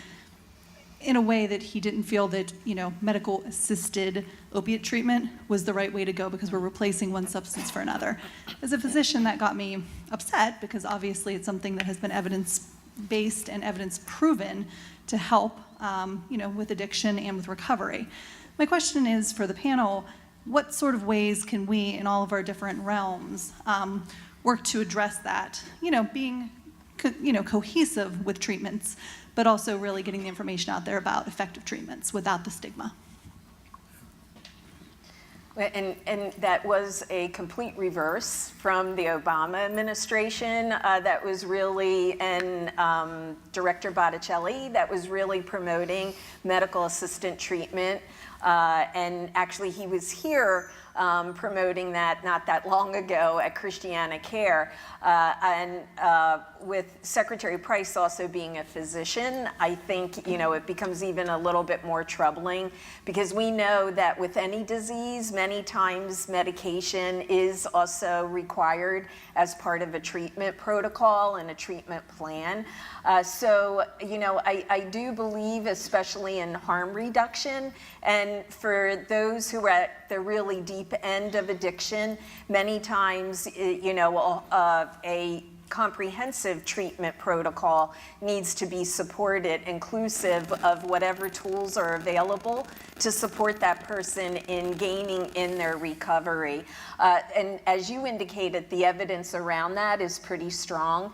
in a way that he didn't feel that, medical assisted opiate treatment was the right way to go because we're replacing one substance for another. As a physician, that got me upset because obviously it's something that has been evidence based and evidence proven to help, with addiction and with recovery. My question is for the panel, what sort of ways can we, in all of our different realms, work to address that? Being, cohesive with treatments, but also really getting the information out there about effective treatments without the stigma. And that was a complete reverse from the Obama administration. That was really, and Director Botticelli, that was really promoting medical assistant treatment. And actually, he was here promoting that not that long ago at Christiana Care. And with Secretary Price also being a physician, I think, it becomes even a little bit more troubling, because we know that with any disease, many times medication is also required as part of a treatment protocol and a treatment plan. So, I do believe, especially in harm reduction, and for those who are at the really deep end of addiction, many times, a comprehensive treatment protocol needs to be supported, inclusive of whatever tools are available to support that person in gaining in their recovery. And as you indicated, the evidence around that is pretty strong.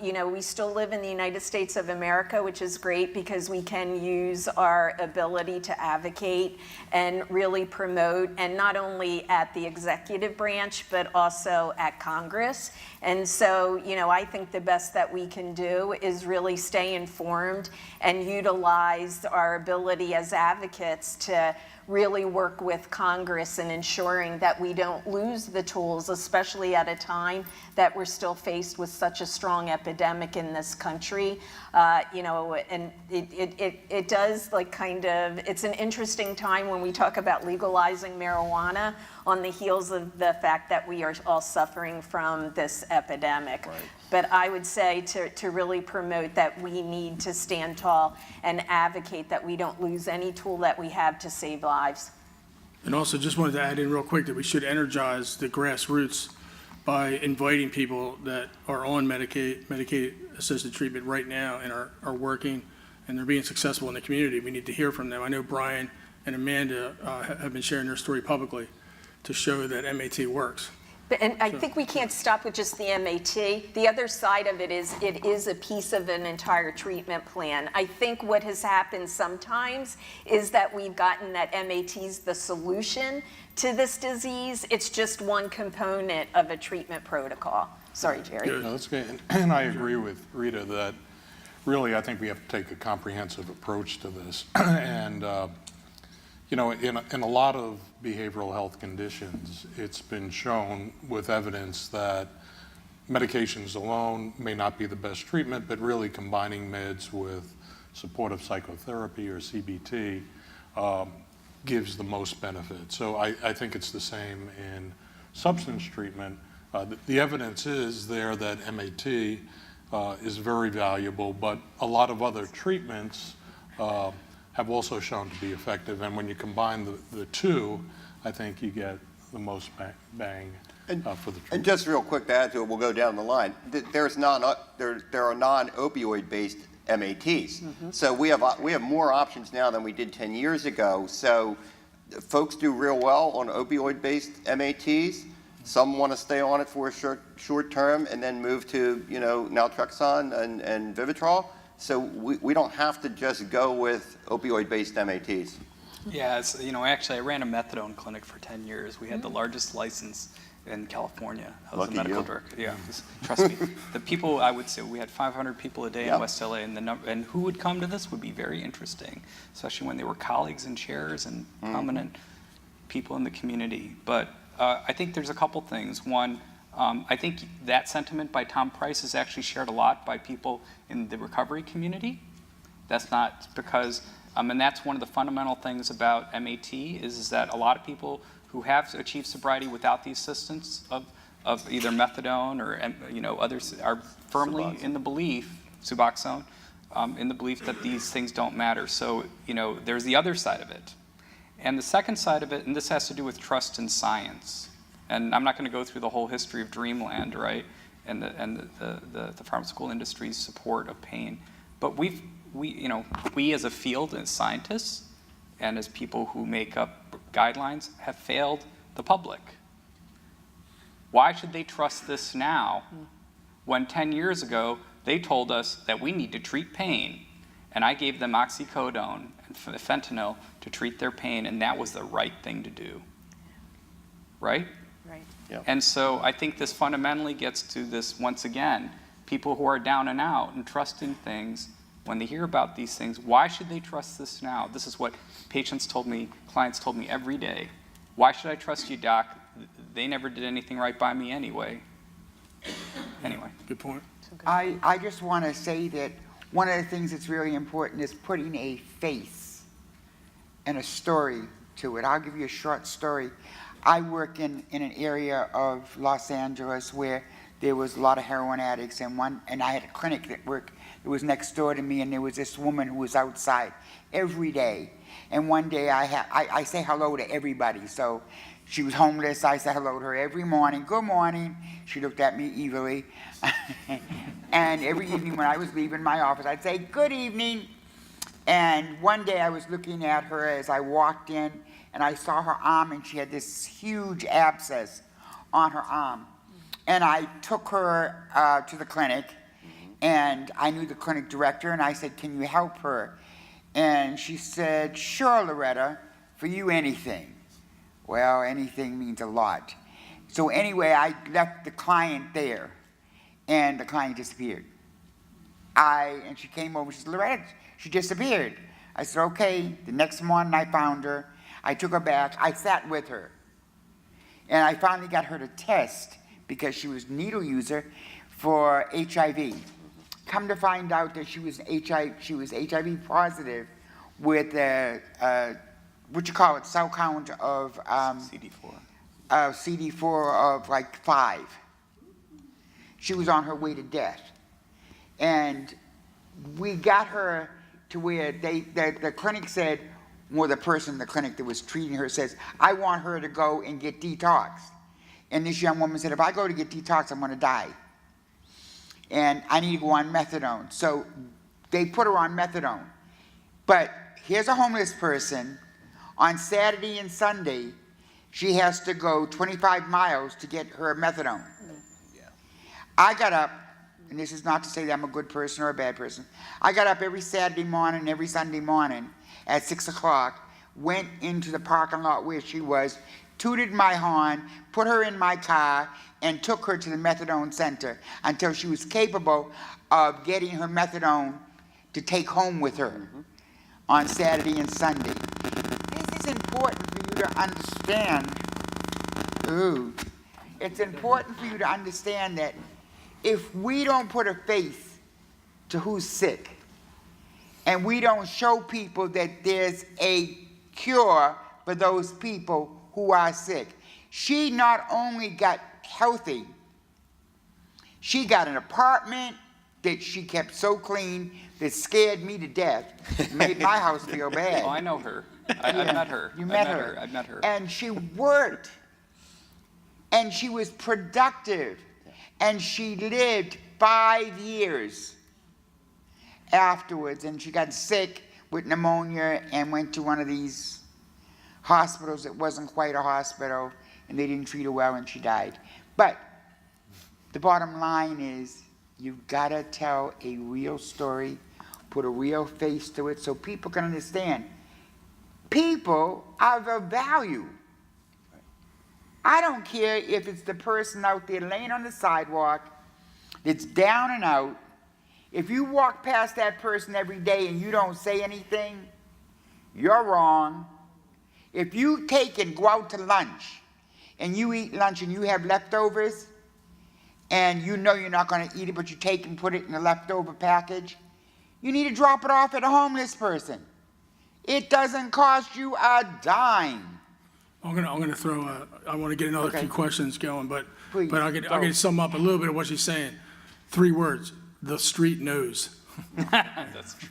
We still live in the United States of America, which is great because we can use our ability to advocate and really promote, and not only at the executive branch, but also at Congress. And so, I think the best that we can do is really stay informed and utilize our ability as advocates to really work with Congress in ensuring that we don't lose the tools, especially at a time that we're still faced with such a strong epidemic in this country. And it does it's an interesting time when we talk about legalizing marijuana on the heels of the fact that we are all suffering from this epidemic. Right. But I would say to really promote that we need to stand tall and advocate that we don't lose any tool that we have to save lives. And also just wanted to add in real quick that we should energize the grassroots by inviting people that are on Medicaid-assisted treatment right now and are working and they're being successful in the community. We need to hear from them. I know Brian and Amanda have been sharing their story publicly to show that MAT works. And I think we can't stop with just the MAT. The other side of it is a piece of an entire treatment plan. I think what has happened sometimes is that we've gotten that MAT's the solution to this disease. It's just one component of a treatment protocol. Sorry, Jerry. No, that's good. And I agree with Rita that really I think we have to take a comprehensive approach to this. And in a lot of behavioral health conditions, it's been shown with evidence that medications alone may not be the best treatment, but really combining meds with supportive psychotherapy or CBT gives the most benefit. So I think it's the same in substance treatment. The evidence is there that MAT is very valuable, but a lot of other treatments have also shown to be effective. And when you combine the two, I think you get the most bang for the treatment. And just real quick to add to it, we'll go down the line. There are non-opioid based MATs. Mm-hmm. So we have more options now than we did 10 years ago. So folks do real well on opioid based MATs. Some want to stay on it for a short term and then move to naltrexone and Vivitrol. So we don't have to just go with opioid-based MATs. Yeah, actually I ran a methadone clinic for 10 years. We had the largest license in California. I was the medical director. Yeah, trust me. The people, I would say we had 500 people a day in West LA, and who would come to this would be very interesting, especially when they were colleagues and chairs and prominent people in the community. But I think there's a couple things. One, I think that sentiment by Tom Price is actually shared a lot by people in the recovery community. That's not because, and that's one of the fundamental things about MAT is that a lot of people who have achieved sobriety without the assistance of either methadone or others are firmly in the belief, Suboxone, in the belief that these things don't matter. So there's the other side of it. And the second side of it, and this has to do with trust in science. And I'm not going to go through the whole history of Dreamland, right? and the pharmaceutical industry's support of pain. But we as a field, as scientists, and as people who make up guidelines, have failed the public. Why should they trust this now when 10 years ago they told us that we need to treat pain, and I gave them oxycodone and fentanyl to treat their pain, and that was the right thing to do, right? Right. Yep. And so I think this fundamentally gets to this, once again, people who are down and out and trusting things, when they hear about these things, why should they trust this now? This is what patients told me, clients told me every day. Why should I trust you, doc? They never did anything right by me anyway. Anyway. Good point. I just want to say that one of the things that's really important is putting a face and a story to it. I'll give you a short story. I work in an area of Los Angeles where there was a lot of heroin addicts, and I had a clinic that was next door to me, and there was this woman who was outside every day. And one day I say hello to everybody. So she was homeless. I said hello to her every morning. Good morning. She looked at me evilly. And every evening when I was leaving my office, I'd say, good evening. And one day I was looking at her as I walked in, and I saw her arm, and she had this huge abscess on her arm. And I took her to the clinic, and I knew the clinic director, and I said, can you help her? And she said, sure, Loretta, for you anything. Well, anything means a lot. So anyway, I left the client there, and the client disappeared. And she came over, she said, Loretta, she disappeared. I said, okay. The next morning I found her. I took her back. I sat with her. And I finally got her to test, because she was a needle user, for HIV. Come to find out that she was HIV positive with cell count of CD4. CD4 of like 5. She was on her way to death. And we got her to where the clinic said, well, the person in the clinic that was treating her says, I want her to go and get detoxed. And this young woman said, if I go to get detoxed, I'm going to die. And I need to go on methadone. So they put her on methadone. But here's a homeless person. On Saturday and Sunday, she has to go 25 miles to get her methadone. Yeah. I got up, and this is not to say that I'm a good person or a bad person. I got up every Saturday morning, every Sunday morning at 6 o'clock, went into the parking lot where she was, tooted my horn, put her in my car, and took her to the methadone center until she was capable of getting her methadone to take home with her on Saturday and Sunday. This is important for you to understand. It's important for you to understand that if we don't put a face to who's sick, and we don't show people that there's a cure for those people who are sick. She not only got healthy, she got an apartment that she kept so clean that scared me to death. Made my house feel bad. Oh, I know her. I've met her. You met her. I've met her. And she worked. And she was productive. And she lived 5 years afterwards. And she got sick with pneumonia and went to one of these hospitals that wasn't quite a hospital, and they didn't treat her well, and she died. But the bottom line is, you've got to tell a real story, put a real face to it so people can understand. People are of value. I don't care if it's the person out there laying on the sidewalk that's down and out. If you walk past that person every day and you don't say anything, you're wrong. If you take and go out to lunch and you eat lunch and you have leftovers and you know you're not going to eat it, but you take and put it in a leftover package, you need to drop it off at a homeless person. It doesn't cost you a dime. I'm gonna throw. I want to get another few questions going, but Please, I'll get sum up a little bit of what she's saying. 3 words: the street knows. That's true.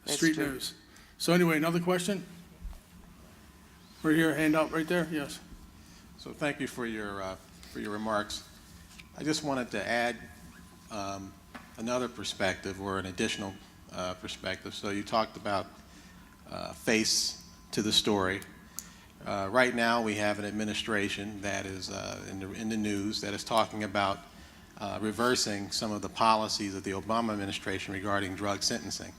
The street knows. So anyway, another question. Right here, hand up right there. Yes. So thank you for your remarks. I just wanted to add another perspective or an additional perspective. So you talked about face to the story. Right now we have an administration that is in the news that is talking about reversing some of the policies of the Obama administration regarding drug sentencing.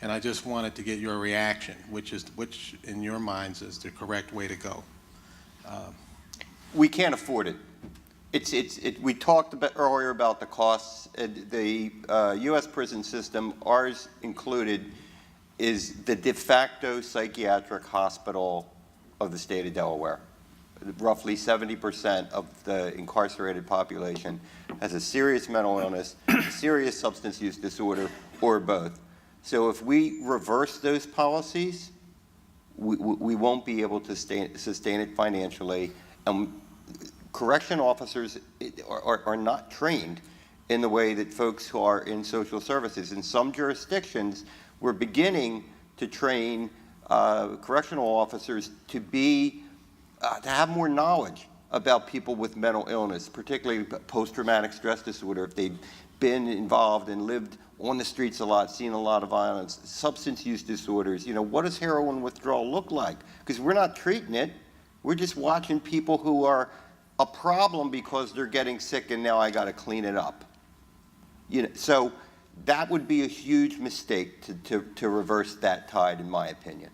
And I just wanted to get your reaction, which in your minds is the correct way to go. We can't afford it. We talked earlier about the costs. The U.S. prison system, ours included, is the de facto psychiatric hospital of the state of Delaware. Roughly 70% of the incarcerated population has a serious mental illness, a serious substance use disorder, or both. So if we reverse those policies, we won't be able to sustain it financially. Correction officers are not trained in the way that folks who are in social services. In some jurisdictions, we're beginning to train correctional officers to have more knowledge about people with mental illness, particularly post-traumatic stress disorder, if they've been involved and lived on the streets a lot, seen a lot of violence, substance use disorders. What does heroin withdrawal look like? Because we're not treating it. We're just watching people who are a problem because they're getting sick and now I got to clean it up. So that would be a huge mistake to reverse that tide, in my opinion.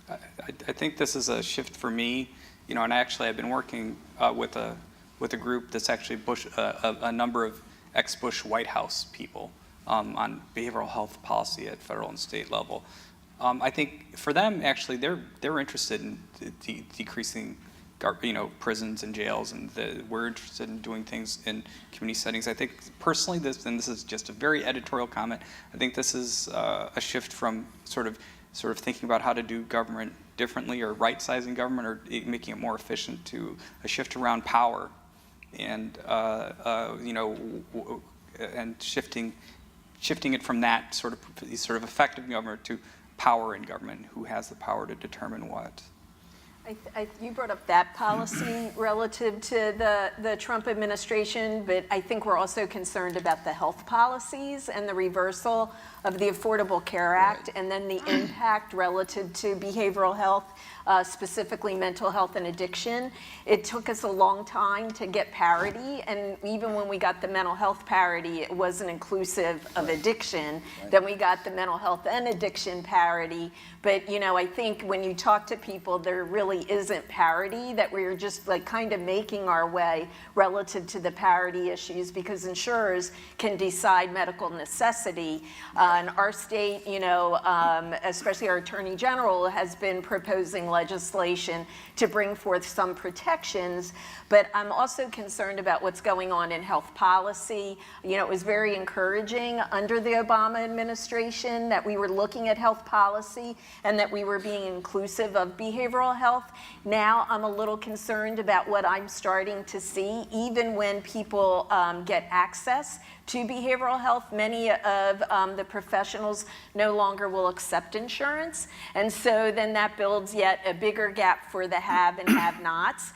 I think this is a shift for me, and I've been working with a group that's actually a number of ex-Bush White House people on behavioral health policy at federal and state level. I think for them, actually, they're interested in decreasing, prisons and jails, and we're interested in doing things in community settings. I think personally, this is just a very editorial comment, I think this is a shift from sort of thinking about how to do government differently or right-sizing government or making it more efficient to a shift around power and and shifting it from that sort of effective government to power in government, who has the power to determine what. You brought up that policy relative to the Trump administration, but I think we're also concerned about the health policies and the reversal of the Affordable Care Act, and then the impact relative to behavioral health, specifically mental health and addiction. It took us a long time to get parity, and even when we got the mental health parity, it wasn't inclusive of addiction. Then we got the mental health and addiction parity. But I think when you talk to people, there really isn't parity, that we're just kind of making our way relative to the parity issues, because insurers can decide medical necessity. In our state, especially our Attorney General has been proposing legislation to bring forth some protections, but I'm also concerned about what's going on in health policy. It was very encouraging under the Obama administration that we were looking at health policy and that we were being inclusive of behavioral health. Now I'm a little concerned about what I'm starting to see, even when people get access to behavioral health. Many of the professionals no longer will accept insurance, and so then that builds yet a bigger gap for the have and have-nots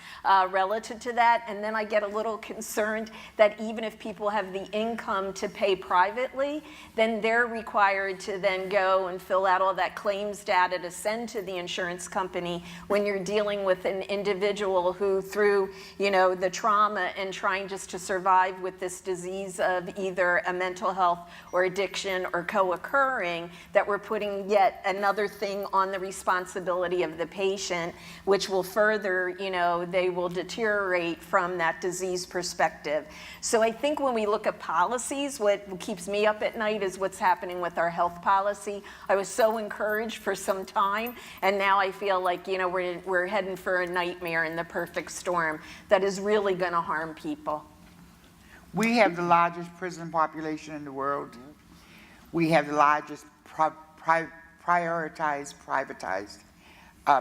relative to that. And then I get a little concerned that even if people have the income to pay privately, then they're required to then go and fill out all that claims data to send to the insurance company when you're dealing with an individual who, through the trauma and trying just to survive with this disease of either a mental health or addiction or co-occurring, that we're putting yet another thing on the responsibility of the patient, which will further, they will deteriorate from that disease perspective. So I think when we look at policies, what keeps me up at night is what's happening with our health policy. I was so encouraged for some time, and now I feel like, we're heading for a nightmare in the perfect storm that is really going to harm people. We have the largest prison population in the world. We have the largest privatized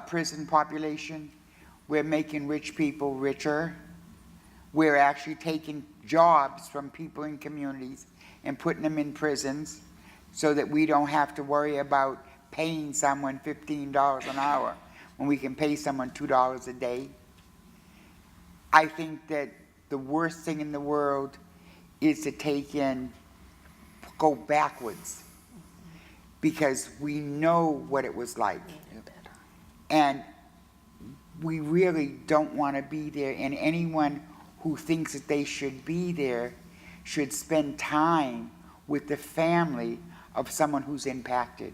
prison population. We're making rich people richer. We're actually taking jobs from people in communities and putting them in prisons so that we don't have to worry about paying someone $15 an hour when we can pay someone $2 a day. I think that the worst thing in the world is to go backwards, because we know what it was like. And we really don't want to be there, and anyone who thinks that they should be there should spend time with the family of someone who's impacted.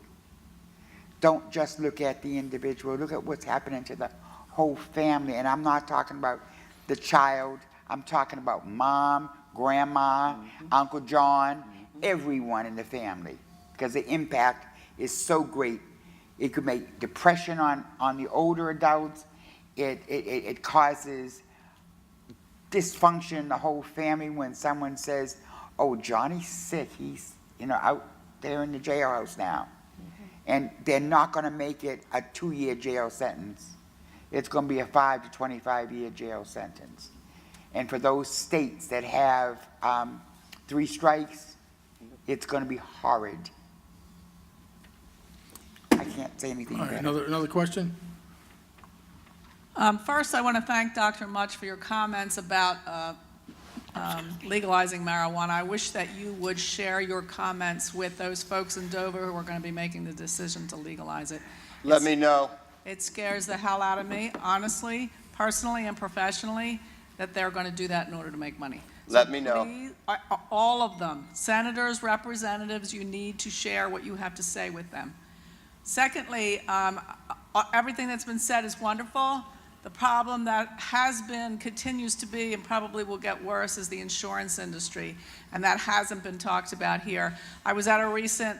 Don't just look at the individual, look at what's happening to the whole family. And I'm not talking about the child, I'm talking about mom, grandma, Uncle John, everyone in the family, because the impact is so great. It could make depression on the older adults. It causes dysfunction in the whole family when someone says, oh, Johnny's sick, he's out there in the jailhouse now. And they're not going to make it a 2-year jail sentence. It's going to be a 5 to 25-year jail sentence. And for those states that have 3 strikes, it's going to be horrid. I can't say anything All right, better. another question? First, I want to thank Dr. Much for your comments about legalizing marijuana. I wish that you would share your comments with those folks in Dover who are going to be making the decision to legalize it. Let me know. It scares the hell out of me, honestly, personally and professionally, that they're going to do that in order to make money. Let me know. Please, all of them, senators, representatives, you need to share what you have to say with them. Secondly, everything that's been said is wonderful. The problem that has been, continues to be, and probably will get worse is the insurance industry, and that hasn't been talked about here. I was at a recent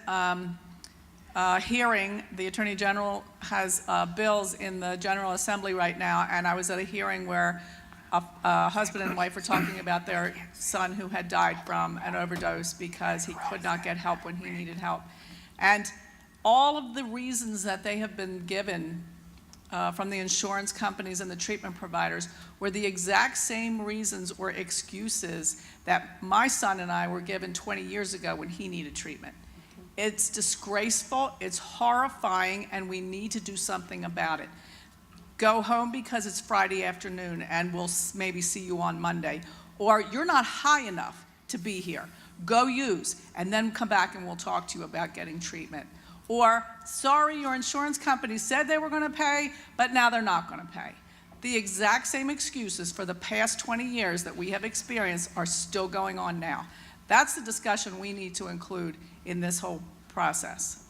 hearing. The Attorney General has bills in the General Assembly right now, and I was at a hearing where a husband and wife were talking about their son who had died from an overdose because he could not get help when he needed help. And all of the reasons that they have been given from the insurance companies and the treatment providers were the exact same reasons or excuses that my son and I were given 20 years ago when he needed treatment. It's disgraceful, it's horrifying, and we need to do something about it. Go home because it's Friday afternoon and we'll maybe see you on Monday. Or you're not high enough to be here. Go use, and then come back and we'll talk to you about getting treatment. Or, sorry, your insurance company said they were going to pay, but now they're not going to pay. The exact same excuses for the past 20 years that we have experienced are still going on now. That's the discussion we need to include in this whole process.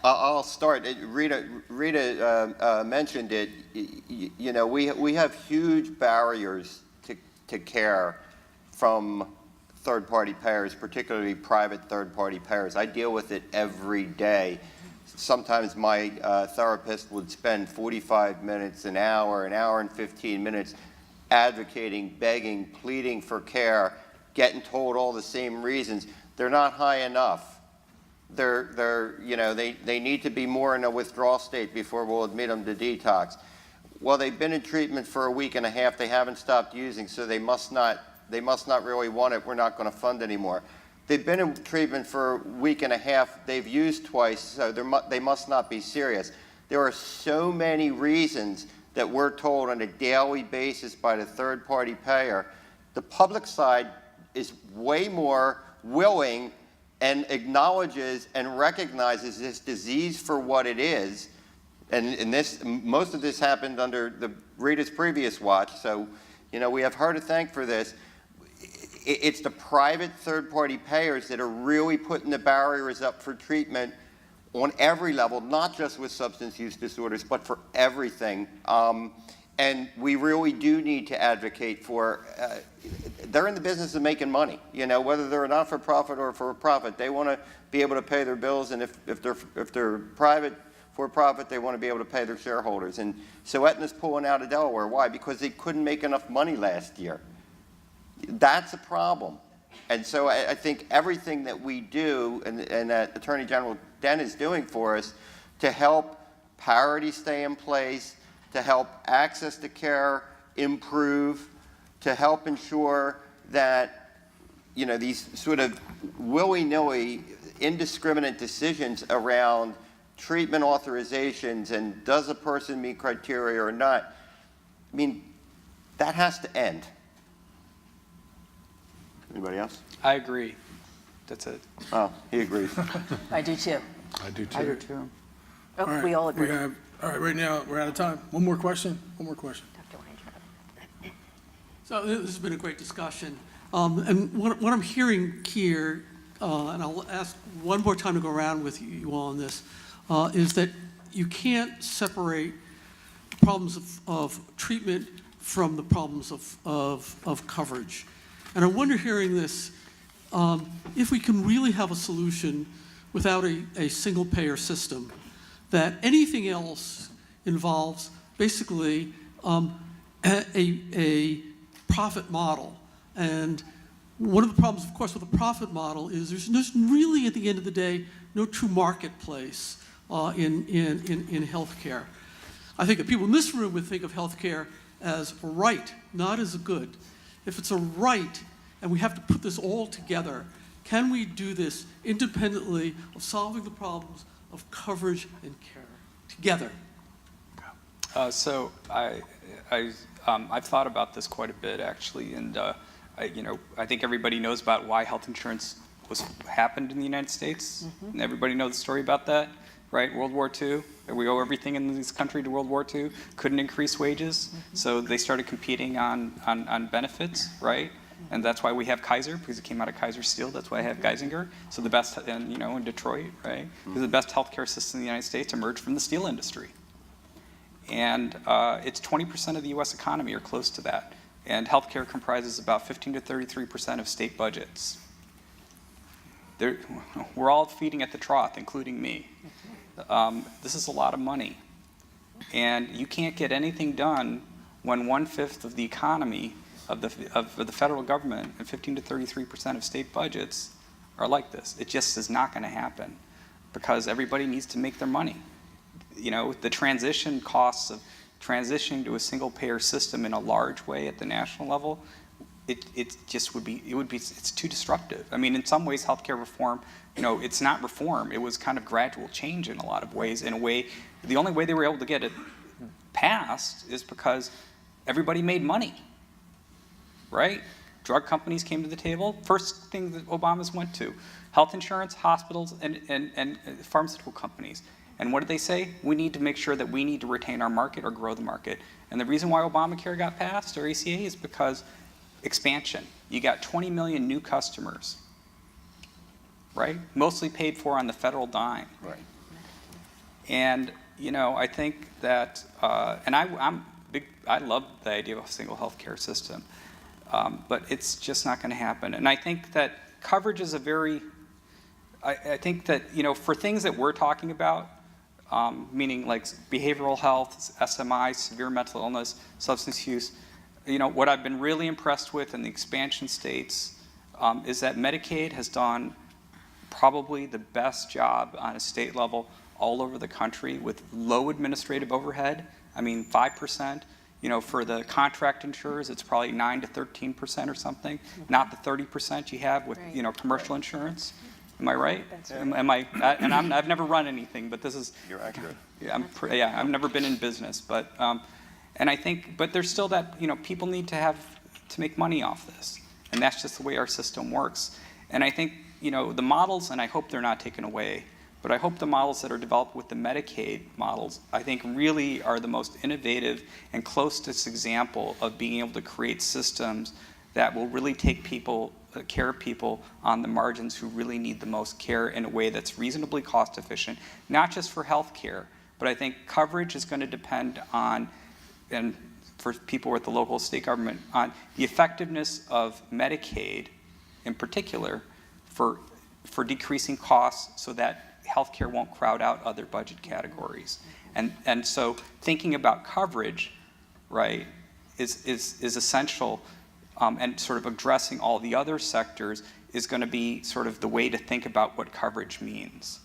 I'll start. Rita mentioned it. You know, we have huge barriers to care from third-party payers, particularly private third-party payers. I deal with it every day. Sometimes my therapist would spend 45 minutes, an hour and 15 minutes advocating, begging, pleading for care, getting told all the same reasons. They're not high enough. They need to be more in a withdrawal state before we'll admit them to detox. Well, they've been in treatment for a week and a half. They haven't stopped using, so they must not really want it. We're not going to fund anymore. They've been in treatment for a week and a half. They've used twice, so they must not be serious. There are so many reasons that we're told on a daily basis by the third-party payer. The public side is way more willing and acknowledges and recognizes this disease for what it is. And most of this happened under Rita's previous watch, so we have her to thank for this. It's the private third-party payers that are really putting the barriers up for treatment on every level, not just with substance use disorders, but for everything. And we really do need to advocate for, they're in the business of making money, whether they're a not-for-profit or for-profit. They want to be able to pay their bills, and if they're private, for-profit, they want to be able to pay their shareholders. And so Aetna's pulling out of Delaware. Why? Because they couldn't make enough money last year. That's a problem. And so I think everything that we do and that Attorney General Dent is doing for us to help parity stay in place, to help access to care improve, to help ensure that these sort of willy-nilly, indiscriminate decisions around treatment authorizations and does a person meet criteria or not. I mean, That has to end. Anybody else? I agree. That's it. Oh, he agrees. I do too. I do I do too. too. Oh, All right, we all agree. All right, right now, we're out of time. One more question? One more question. Dr. Weintraub. So this has been a great discussion. And what I'm hearing here, and I'll ask one more time to go around with you all on this, is that you can't separate problems of treatment from the problems of coverage. And I wonder, hearing this, if we can really have a solution without a single payer system, that anything else involves basically a profit model. And one of the problems, of course, with a profit model is there's really, at the end of the day, no true marketplace in healthcare. I think that people in this room would think of healthcare as a right, not as a good. If it's a right, and we have to put this all together, can we do this independently of solving the problems of coverage and care together? So I've thought about this quite a bit, actually, and I think everybody knows about why health insurance happened in the United States. And everybody knows the story about that, right? World War II. We owe everything in this country to World War II. Couldn't increase wages, so they started competing on benefits, right? And that's why we have Kaiser, because it came out of Kaiser Steel. That's why I have Geisinger. So the best, and in Detroit, right? Because the best healthcare system in the United States emerged from the steel industry. And it's 20% of the U.S. economy, or close to that. And healthcare comprises about 15 to 33% of state budgets. We're all feeding at the trough, including me. This is a lot of money. And you can't get anything done when 1/5 of the economy of the federal government and 15 to 33% of state budgets are like this. It just is not going to happen, because everybody needs to make their money. The transition costs of transitioning to a single payer system in a large way at the national level, it's too disruptive. I mean, in some ways, healthcare reform, it's not reform. It was kind of gradual change in a lot of ways. In a way, the only way they were able to get it passed is because everybody made money, right? Drug companies came to the table. First thing that Obama's went to, health insurance, hospitals, and pharmaceutical companies. And what did they say? We need to make sure that we need to retain our market or grow the market. And the reason why Obamacare got passed, or ACA, is because expansion. You got 20 million new customers, right? Mostly paid for on the federal dime. Right. And, I think that, and I love the idea of a single healthcare system, but it's just not going to happen. And I think that coverage is I think that, for things that we're talking about, meaning like behavioral health, SMI, severe mental illness, substance use, what I've been really impressed with in the expansion states is that Medicaid has done probably the best job on a state level all over the country with low administrative overhead. I mean, 5%. For the contract insurers, it's probably 9 to 13% or something, not the 30% you have with, commercial insurance. Am I right? That's right. Am I? And I've never run anything, but this is. You're accurate. Yeah, I've never been in business, but and I think, but there's still that people need to make money off this, and that's just the way our system works. And I think the models, and I hope they're not taken away, but I hope the models that are developed with the Medicaid models, I think really are the most innovative and closest example of being able to create systems that will really take care of people on the margins who really need the most care in a way that's reasonably cost efficient, not just for health care, but I think coverage is going to depend on, and for people with the local state government, on the effectiveness of Medicaid in particular for decreasing costs so that healthcare won't crowd out other budget categories. And so thinking about coverage, right, is essential, and sort of addressing all the other sectors is going to be sort of the way to think about what coverage means.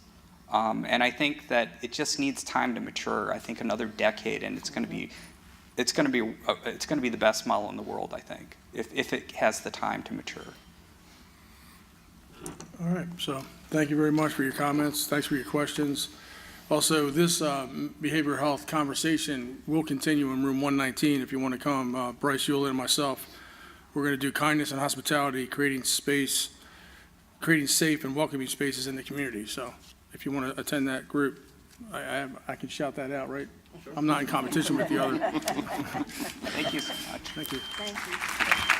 And I think that it just needs time to mature. I think another decade, and it's going to be the best model in the world, I think, if it has the time to mature. All right, so thank you very much for your comments. Thanks for your questions. Also, this behavioral health conversation will continue in room 119 if you want to come. Bryce Hewlett and myself, we're going to do kindness and hospitality, creating space, creating safe and welcoming spaces in the community. So if you want to attend that group, I can shout that out, right? I'm not in competition with the other. Thank you so much. Thank you. Thank you.